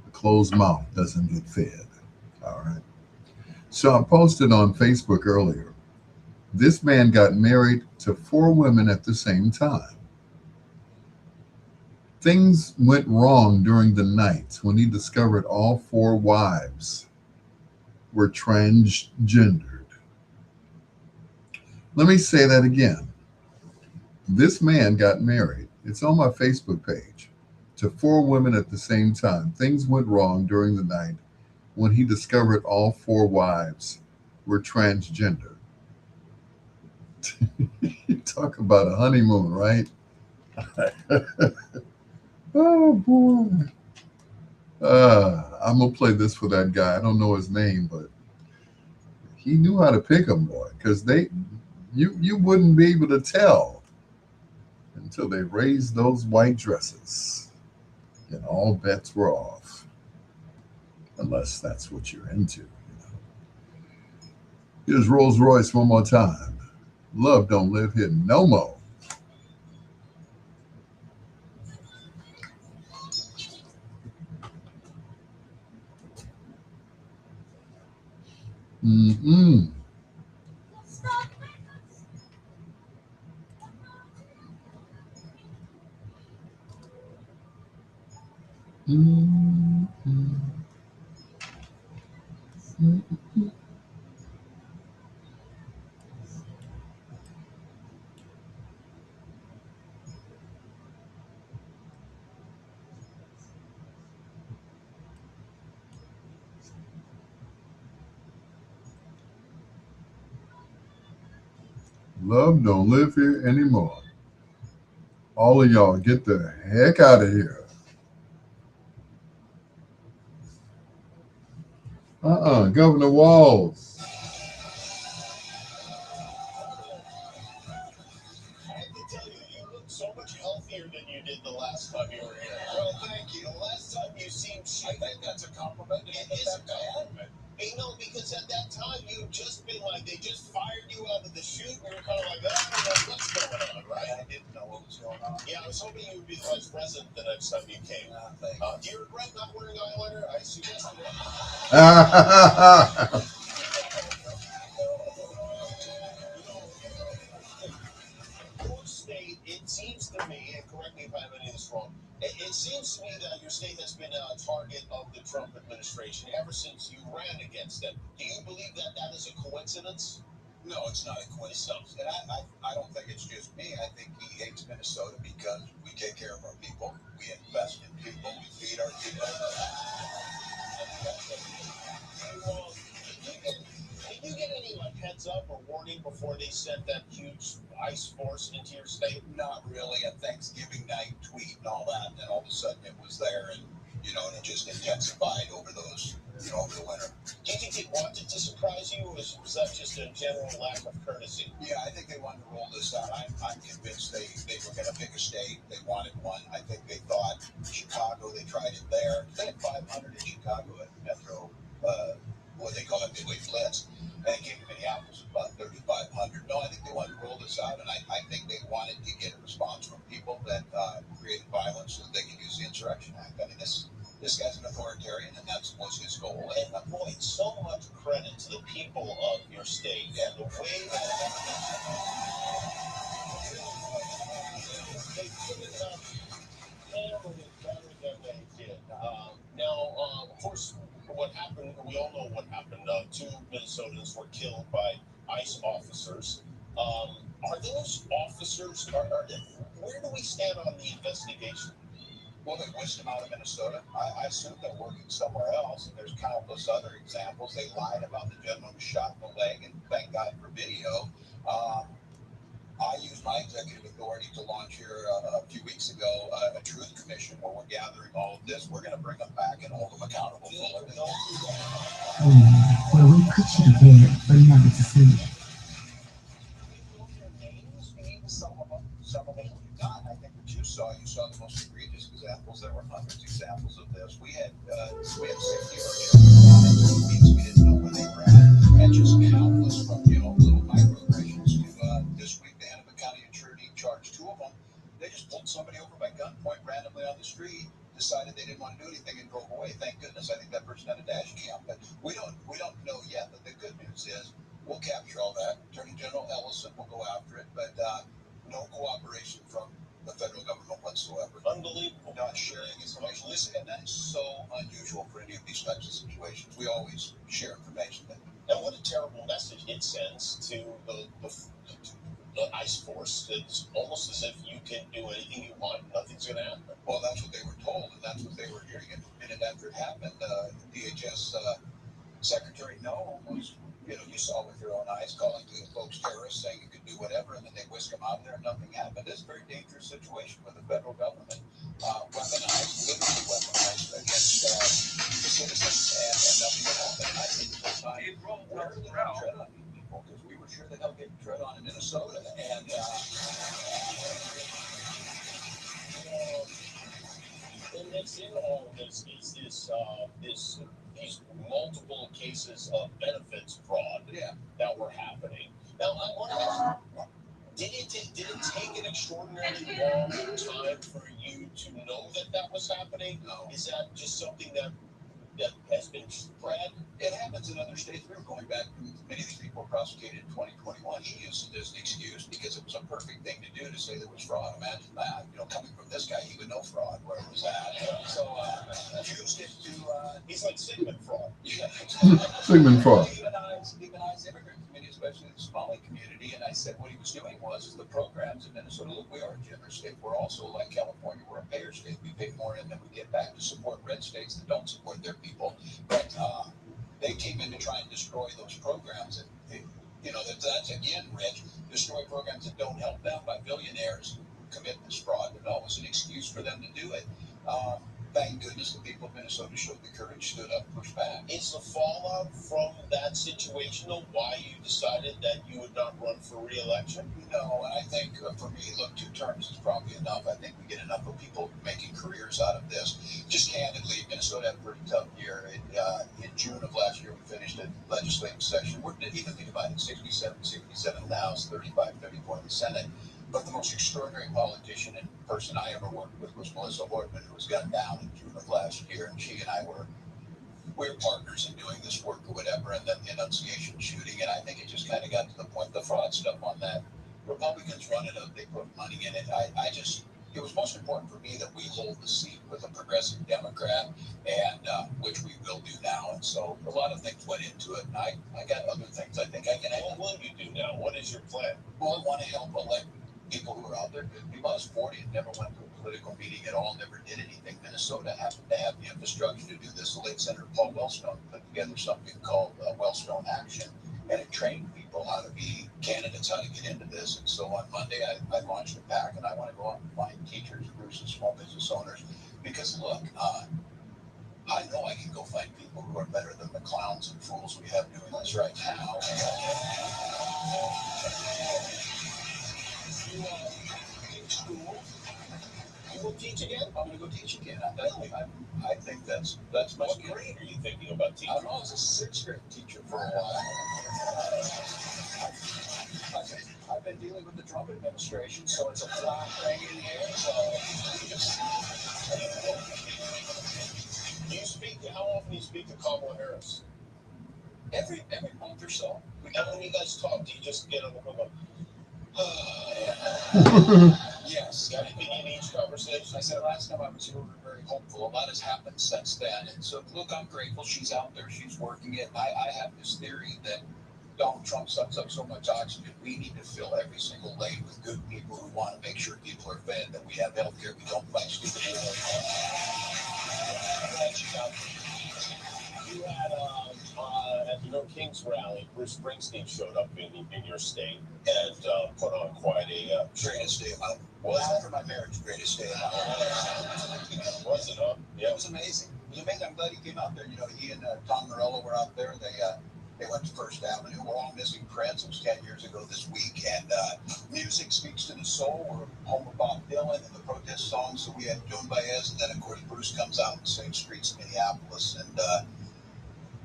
a closed mouth doesn't get fed. All right. So I posted on Facebook earlier. This man got married to 4 women at the same time. Things went wrong during the night when he discovered all 4 wives were transgendered. Let me say that again. This man got married, it's on my Facebook page, to 4 women at the same time. Things went wrong during the night when he discovered all 4 wives were transgender. Talk about a honeymoon, right? Oh boy. I'm gonna play this for that guy. I don't know his name, but he knew how to pick them, boy, because you wouldn't be able to tell until they raised those white dresses, and all bets were off. Unless that's what you're into. Here's Rolls Royce one more time. Love don't live here no more. Mm-mm. Mm-mm. Mm-mm. Love don't live here anymore. All of y'all get the heck out of here. Governor Walls. I have to tell you, you look so much healthier than you did the last time you were here. Well, thank you. Last time you seemed shaky. I think that's a compliment. It is a compliment. You know, because at that time you'd just been like, they just fired you out of the chute, and you're kind of like, what's going on, right? I didn't know what was going on. Yeah, I was hoping you would be the vice president the next time you came. Do you regret not wearing eyeliner? I suggested it. Your state, it seems to me, and correct me if I have any of this wrong, it seems to me that your state has been a target of the Trump administration ever since you ran against them. Do you believe that that is a coincidence? No, it's not a coincidence. And I don't think it's just me. I think he hates Minnesota because we take care of our people. We invest in people. We feed our people. Did you get any like heads up or warning before they sent that huge ice force into your state? Not really. A Thanksgiving night tweet and all that, and then all of a sudden it was there, and and it just intensified over those, over the winter. Do you think they wanted to surprise you, or was that just a general lack of courtesy? Yeah, I think they wanted to roll this out. I'm convinced they were going to pick a state. They wanted one. I think they thought Chicago. They tried it there. They had 500 in Chicago at Metro. What they call it, midway flats. And it came to Minneapolis about 3,500. No, I think they wanted to roll this out, and I think they wanted to get a response from people that created violence so that they could use the Insurrection Act. I mean, this guy's an authoritarian, and that was his goal. And boy, so much credit to the people of your state and the way that they put it up, handled it better than they did. Now, of course, what happened, we all know what happened. Two Minnesotans were killed by ICE officers. Are those officers, where do we stand on the investigation? Well, they whisked them out of Minnesota. I assume they're working somewhere else, and there's countless other examples. They lied about the gentleman who shot in the leg, and thank God for video. I used my executive authority to launch here a few weeks ago a truth commission where we're gathering all of this. We're going to bring them back and hold them accountable for what they did. Where we put you to bed, but never to sleep. Some of them were not. I think what you saw the most egregious examples. There were hundreds of examples of this. We had 60 weeks we didn't know where they were at, and just countless from little microaggressions to this week the Hennepin County attorney charged two of them. They just pulled somebody over by gunpoint randomly on the street, decided they didn't want to do anything, and drove away. Thank goodness. I think that person had a dash cam, but we don't know yet. But the good news is we'll capture all that. Attorney General Ellison will go after it, but no cooperation from the federal government whatsoever. Unbelievable. Not sharing information. Listen, and that is so unusual for any of these types of situations. We always share information. And what a terrible message it sends to the ICE force. It's almost as if you can do anything you want, nothing's going to happen. Well, that's what they were told, and that's what they were hearing. And a minute after it happened, DHS Secretary No was, you saw with your own eyes, calling the folks terrorists, saying you could do whatever, and then they whisk them out of there and nothing happened. This is a very dangerous situation with the federal government weaponized, literally weaponized against the citizens, and nothing will happen. I think it's time we're going to tread on these people, because we were sure that they'll get tread on in Minnesota, and and that's in all of this is these multiple cases of benefits fraud that were happening. Now, I want to ask, did it take an extraordinarily long time for you to know that was happening? No. Is that just something that has been spread? It happens in other states. We were going back, many of these people were prosecuted in 2021. He used it as an excuse because it was a perfect thing to do to say there was fraud. Imagine that. Coming from this guy, he would know fraud where it was at. So, used it to, he's like Sigmund fraud. Yeah. Sigmund fraud. Demonize immigrant community, especially the Somali community. And I said what he was doing was the programs in Minnesota. Look, we are a generous state. We're also like California. We're a payer state. We pay more in than we get back to support red states that don't support their people. But they came in to try and destroy those programs. And, that's again, Rich, destroy away programs that don't help them by billionaires commit this fraud. There's always an excuse for them to do it. Thank goodness the people of Minnesota showed the courage, stood up, pushed back. Is the fallout from that situation why you decided that you would not run for re-election? No, and I think for me, look, 2 terms is probably enough. I think we get enough of people making careers out of this. Just candidly, Minnesota had a pretty tough year. In June of last year, we finished a legislative session. We're evenly divided, 67 in the House, 34 in the Senate. But the most extraordinary politician and person I ever worked with was Melissa Hortman, who was gunned down in June of last year. And she and I were partners in doing this work or whatever, and then the Annunciation shooting. And I think it just kind of got to the point, the fraud stuff on that. Republicans run it up, they put money in it. It was most important for me that we hold the seat with a progressive Democrat, and which we will do now. And so a lot of things went into it. And I got other things I think I can. What will you do now? What is your plan? Well, I want to help elect people who are out there, good people. I was 40 and never went to a political meeting at all, never did anything. Minnesota happened to have the infrastructure to do this. The late Senator Paul Wellstone put together something called Wellstone Action, and it trained people how to be candidates, how to get into this. And so on Monday, I launched a PAC, and I want to go out and find teachers, groups, and small business owners. Because look, I know I can go find people who are better than the clowns and fools we have doing this right now. You teach school? You will teach again? I'm going to go teach again. I think that's What much good. grade are you thinking about I teaching? don't know, I was a 6th grade teacher for a while. I've been dealing with the Trump administration, so it's a flat thing in here. So How often do you speak to Kamala Harris? every month or so. And when you guys talk, do you just get on the phone and go, Yes. anything in each conversation? I said last time I was here, we were very hopeful. A lot has happened since then. And so, look, I'm grateful she's out there. She's working it. I have this theory that Donald Trump sucks up so much oxygen. We need to fill every single lane with good people who want to make sure people are fed, that we have health care, we don't fight stupid people. You had at the No Kings rally, Bruce Springsteen showed up in your state and put on quite a Greatest day of my life. Was it? After my marriage, greatest day of my life. Was it, huh? Yeah, it was amazing. It was amazing. I'm glad he came out there. You know, he and Tom Morello were out there. They went to First Avenue. We're all missing Prince. It was 10 years ago this week. And music speaks to the soul. We're home of Bob Dylan and the protest songs. So we had Joan Baez. And then, of course, Bruce comes out and sings Streets of Minneapolis. And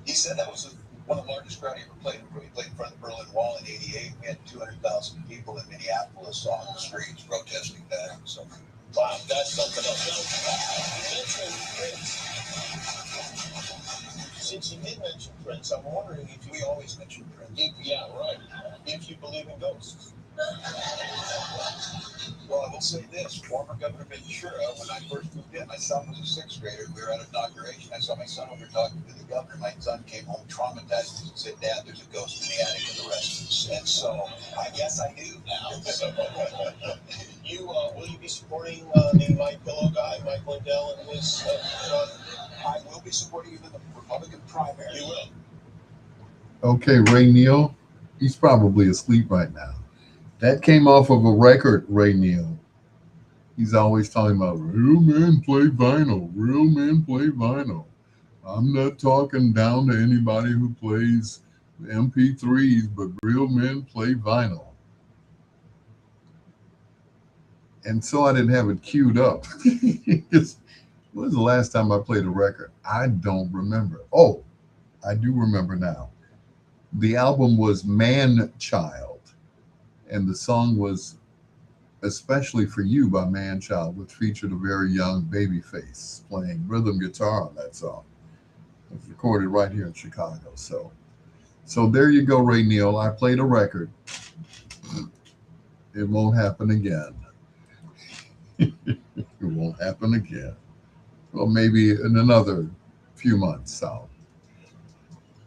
he said that was one of the largest crowd he ever played. We played in front of the Berlin Wall in '88. We had 200,000 people in Minneapolis on the streets protesting that. So, wow, that's something else. Now, you mentioned Prince. Since you did mention Prince, I'm wondering if we always mention Prince. yeah, right. If you believe in ghosts. Well, I will say this. Former Governor Ventura, when I first moved in, my son was a 6th grader. We were at inauguration. I saw my son over talking to the governor. My son came home traumatized and said, "Dad, there's a ghost in the attic with the rest of us." And so I guess I do now. Will you be supporting the My Pillow guy, Mike Lindell, and his run? I will be supporting you in the Republican primary. You will. Okay, Ray Neal, he's probably asleep right now. That came off of a record, Ray Neal. He's always talking about real men play vinyl, real men play vinyl. I'm not talking down to anybody who plays MP3s, but real men play vinyl. And so I didn't have it queued up. When was the last time I played a record? I don't remember. Oh, I do remember now. The album was Man Child, and the song was Especially for You by Man Child, which featured a very young Babyface playing rhythm guitar on that song. It was recorded right here in Chicago. So there you go, Ray Neal. I played a record. It won't happen again. It won't happen again. Well, maybe in another few months, I'll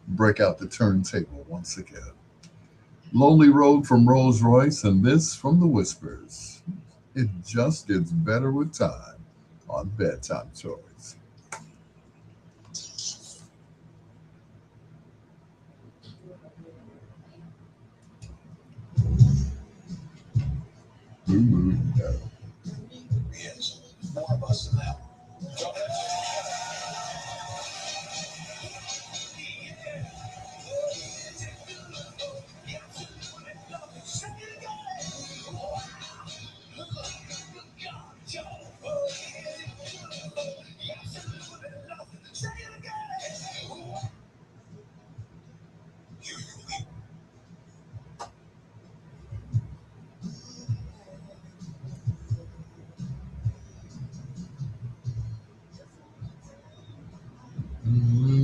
break out the turntable once again. Lonely Road from Rolls Royce, and this from the Whispers. It just gets better with time on Bedtime Stories. No. Yes, more of us than that.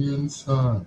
Inside.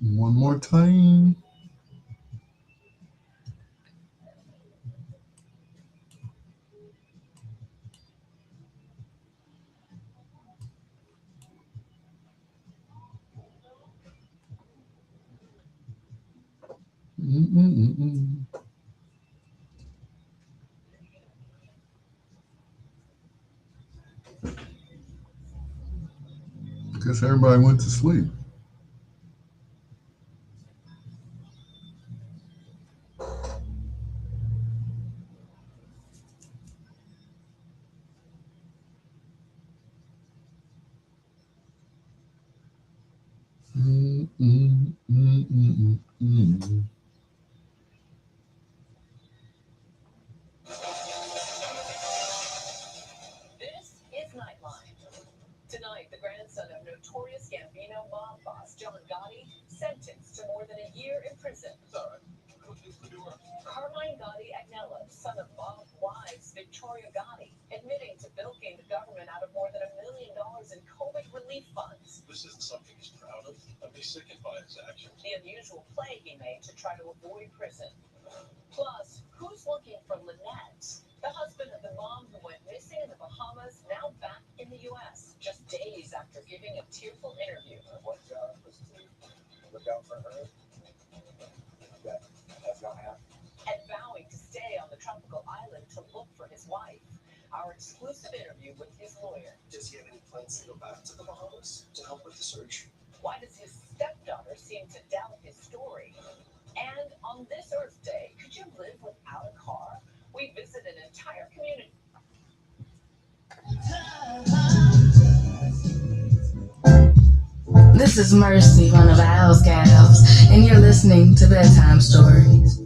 One more time. Guess everybody went to sleep. This is Nightline. Tonight, the grandson of notorious Gambino mob boss John Gotti sentenced to more than a year in prison. Carmine Gotti Agnello, son of mob wives Victoria Gotti, admitting to bilking the government out of more than $1 million in COVID relief funds. This isn't something he's proud of. I'd be sickened by his actions. The unusual play he made to try to avoid prison. Plus, who's looking for Lynette, the husband of the mom who went missing in the Bahamas, now back in the U.S., just days after giving a tearful interview. What job was to look out for her? That's not happening. And vowing to stay on the tropical island to look for his wife. Our exclusive interview with his lawyer. Does he have any plans to go back to the Bahamas to help with the search? Why does his stepdaughter seem to doubt his story? And on this Earth Day, could you live without a car? We visit an entire community. This is Mercy, one of Al's gals, and you're listening to Bedtime Stories.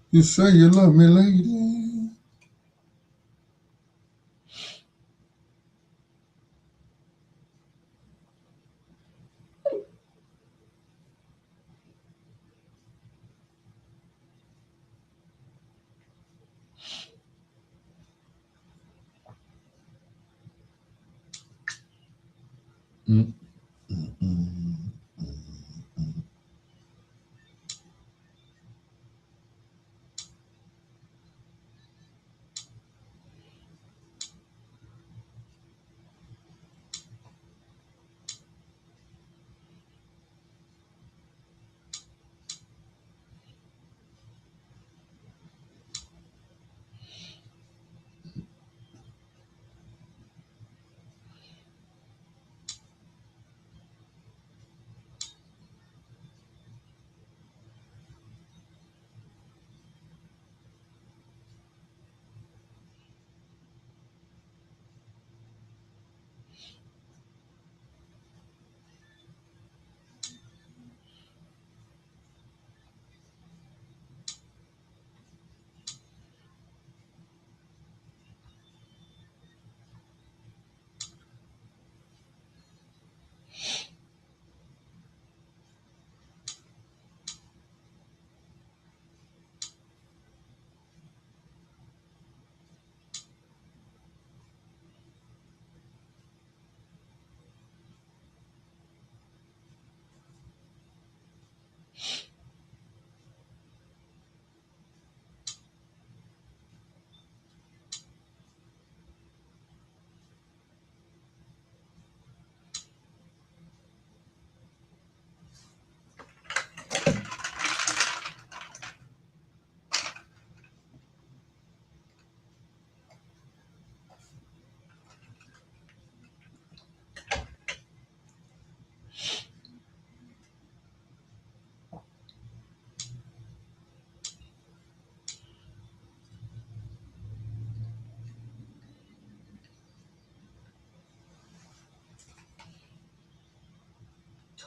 You say you love me, lady. Mm.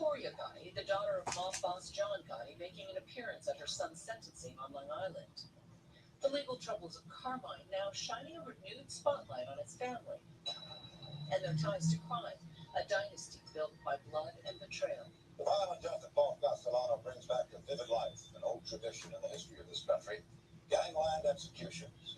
Victoria Gotti, the daughter of mob boss John Gotti, making an appearance at her son's sentencing on Long Island. The legal troubles of Carmine now shining a renewed spotlight on its family and their ties to crime, a dynasty built by blood and betrayal. The violent death of Paul Castellano brings back to vivid life an old tradition in the history of this country: gangland executions.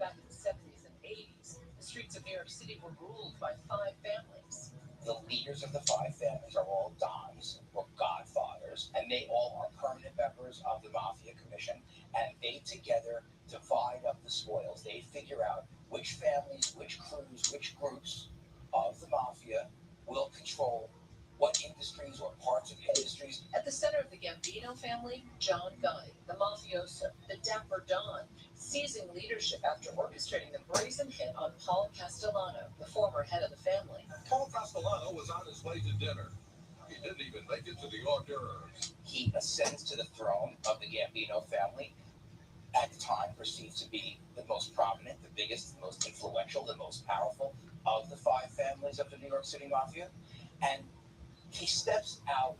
Back in the 70s and 80s, the streets of New York City were ruled by 5 families. The leaders of the 5 families are all Dons or Godfathers, and they all are permanent members of the Mafia Commission, and they together divide up the spoils. They figure out which families, which crews, which groups of the Mafia will control what industries or parts of industries. At the center of the Gambino family, John Gotti, the mafioso, the dapper Don, seizing leadership after orchestrating the brazen hit on Paul Castellano, the former head of the family. Paul Castellano was on his way to dinner. He didn't even make it to the hors d'oeuvres. He ascends to the throne of the Gambino family, at the time perceived to be the most prominent, the biggest, the most influential, the most powerful of the 5 families of the New York City Mafia. And he steps out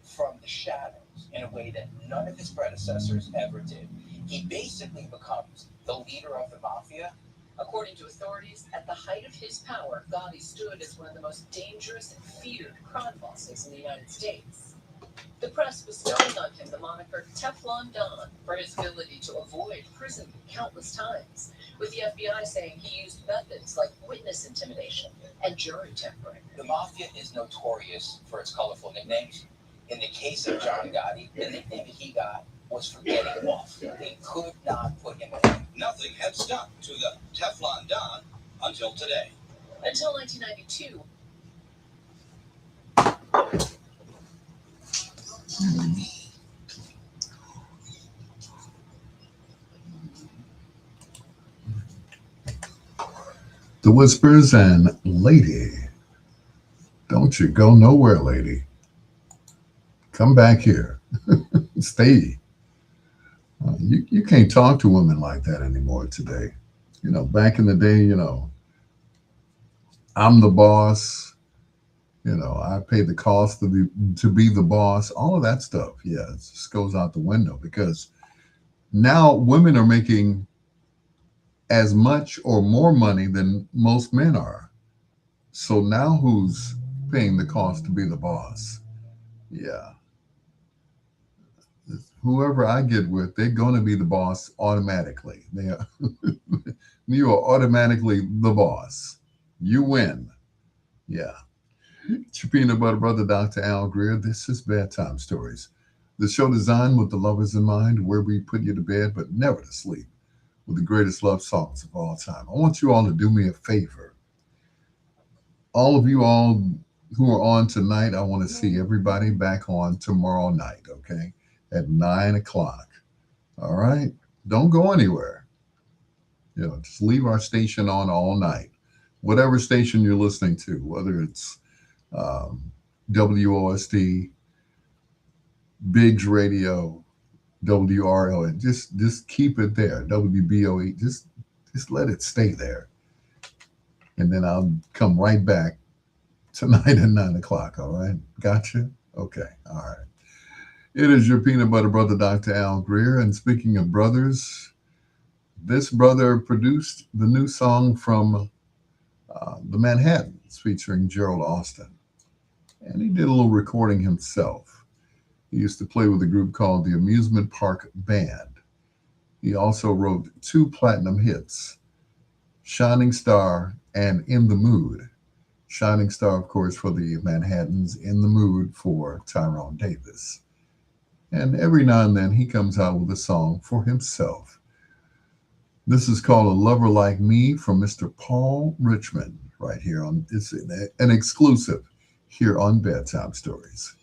from the shadows in a way that none of his predecessors ever did. He basically becomes the leader of the Mafia. According to authorities, at the height of his power, Gotti stood as one of the most dangerous and feared crime bosses in the United States. The press bestowing on him the moniker Teflon Don for his ability to avoid prison countless times, with the FBI saying he used methods like witness intimidation and jury tampering. The Mafia is notorious for its colorful nicknames. In the case of John Gotti, the nickname that he got was for getting off. They could not put him away. Nothing had stuck to the Teflon Don until today. Until 1992, The Whispers and Lady. Don't you go nowhere, lady. Come back here. Stay. You can't talk to women like that anymore today. Back in the day, I'm the boss. I pay the cost to be the boss. All of that stuff, yeah, it just goes out the window because now women are making as much or more money than most men are. So now who's paying the cost to be the boss? Yeah. Whoever I get with, they're going to be the boss automatically. They are, you are automatically the boss. You win. Yeah. It's your peanut butter brother, Dr. Al Greer. This is Bedtime Stories, the show designed with the lovers in mind, where we put you to bed but never to sleep with the greatest love songs of all time. I want you all to do me a favor. All of you all who are on tonight, I want to see everybody back on tomorrow night, okay? At 9 o'clock. All right? Don't go anywhere. Just leave our station on all night. Whatever station you're listening to, whether it's WOSD, Biggs Radio, WRL, and just keep it there. WBOE, just let it stay there. And then I'll come right back tonight at 9 o'clock. All right? Gotcha? Okay. All right. It is your peanut butter brother, Dr. Al Greer. And speaking of brothers, this brother produced the new song from the Manhattans featuring Gerald Austin. And he did a little recording himself. He used to play with a group called the Amusement Park Band. He also wrote 2 platinum hits, Shining Star and In the Mood. Shining Star, of course, for the Manhattans, In the Mood for Tyrone Davis. And every now and then he comes out with a song for himself. This is called A Lover Like Me from Mr. Paul Richmond, right here on, it's an exclusive here on Bedtime Stories.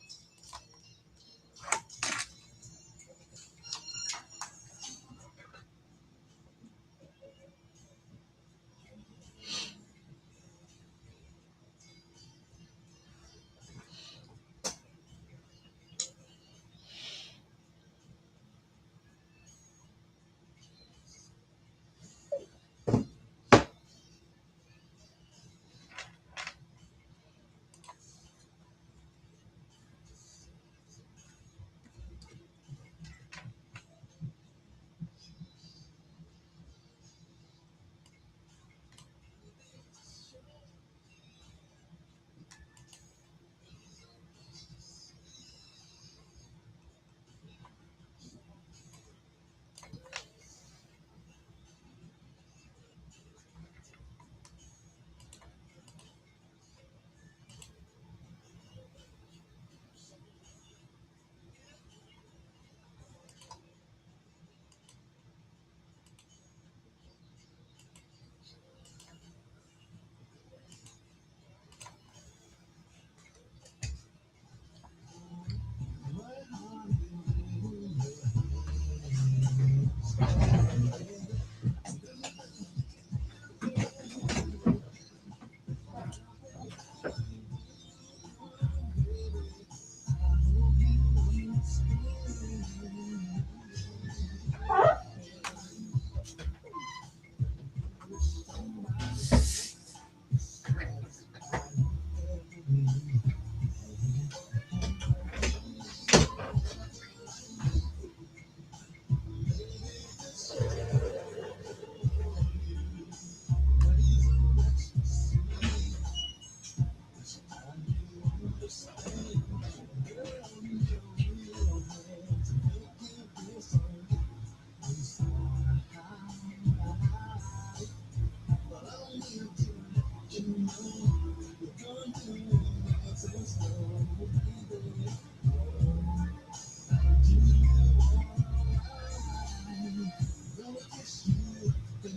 Good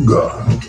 God.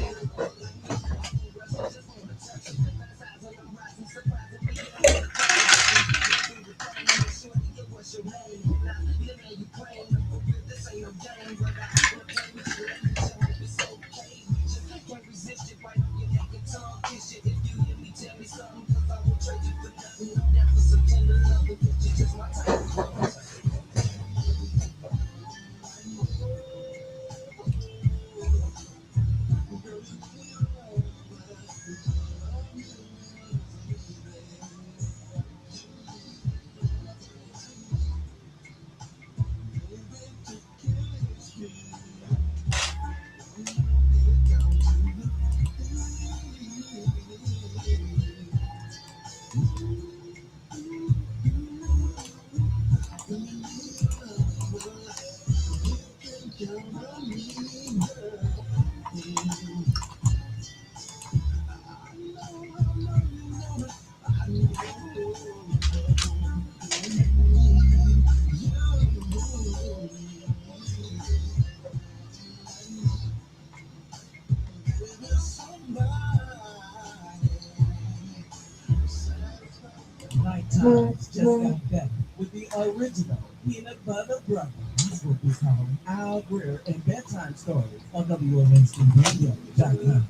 Nighttime just got better with the original Peanut Butter Brothers. This book is called Al Greer and Bedtime Stories on WMNCRadio.com.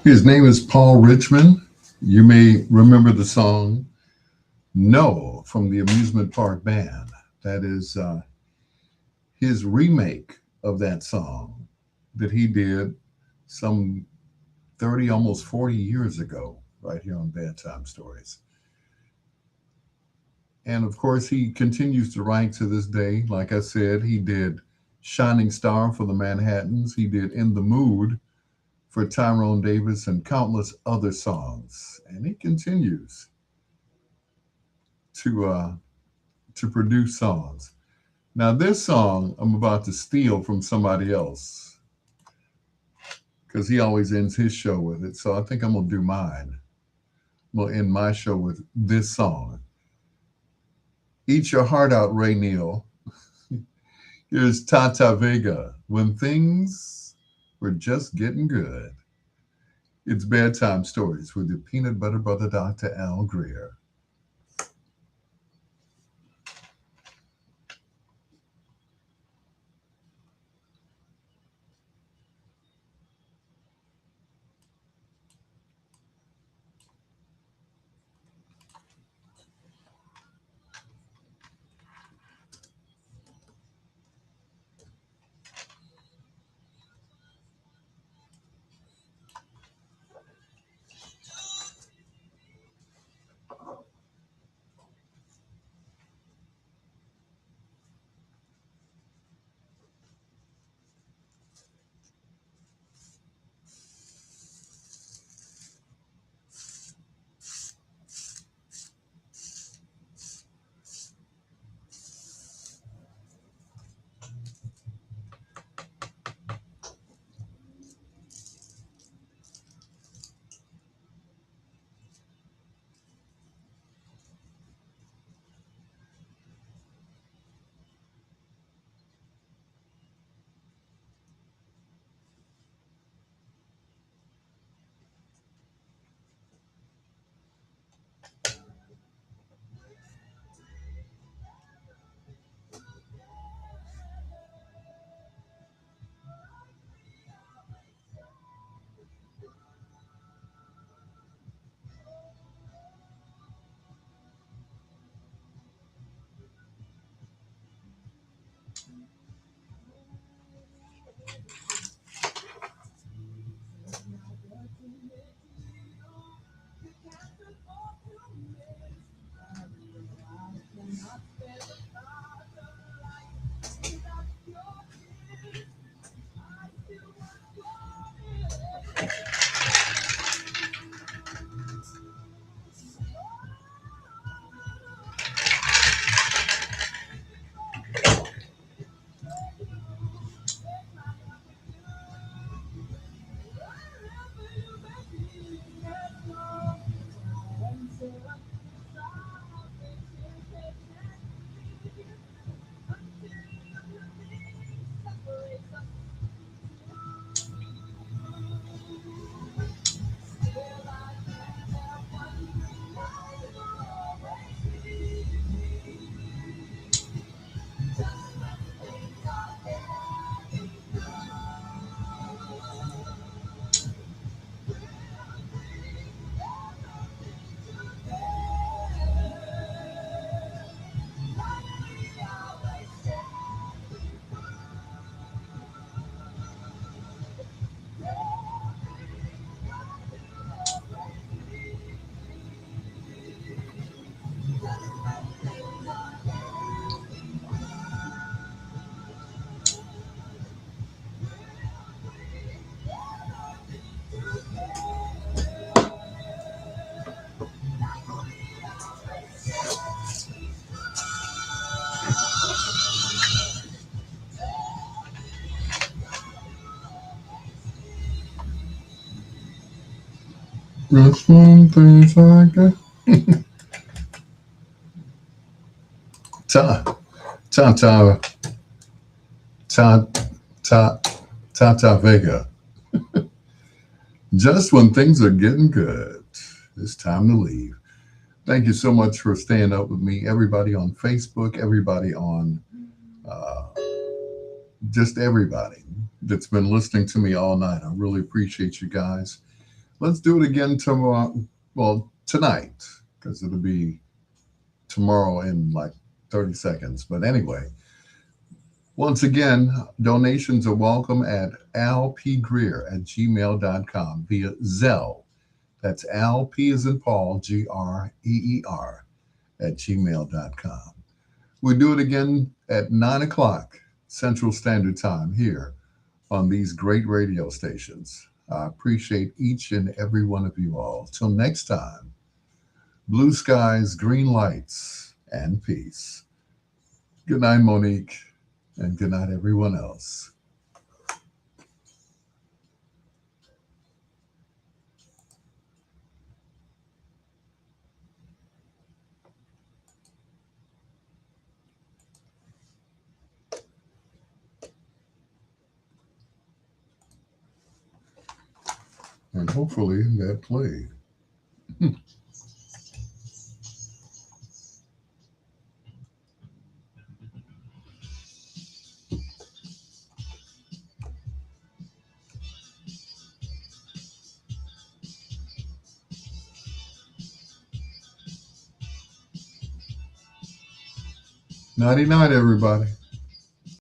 His name is Paul Richmond. You may remember the song No from the Amusement Park Band. That is his remake of that song that he did some 30, almost 40 years ago, right here on Bedtime Stories. And of course, he continues to write to this day. Like I said, he did Shining Star for the Manhattans, he did In the Mood for Tyrone Davis, and countless other songs. And he continues to produce songs. Now, this song I'm about to steal from somebody else because he always ends his show with it. So I think I'm gonna do mine. I'm gonna end my show with this song. Eat your heart out, Ray Neal. Here's Tata Vega. When things were just getting good. It's Bedtime Stories with your peanut butter brother, Dr. Al Greer. Just one things I got. Ta, ta, ta, ta, ta, ta, ta, Vega. Just when things are getting good, it's time to leave. Thank you so much for staying up with me. Everybody on Facebook, everybody on uh, just everybody that's been listening to me all night. I really appreciate you guys. Let's do it again tomorrow. Well, tonight, because it'll be tomorrow in like 30 seconds. But anyway, once again, donations are welcome at alpgreer@gmail.com via Zelle. That's Al P as in Paul, Greer @gmail.com. We do it again at 9 o'clock Central Standard Time here on these great radio stations. I appreciate each and every one of you all. Till next time, blue skies, green lights, and peace. Good night, Monique, and good night, everyone else. And hopefully that played. 99, everybody.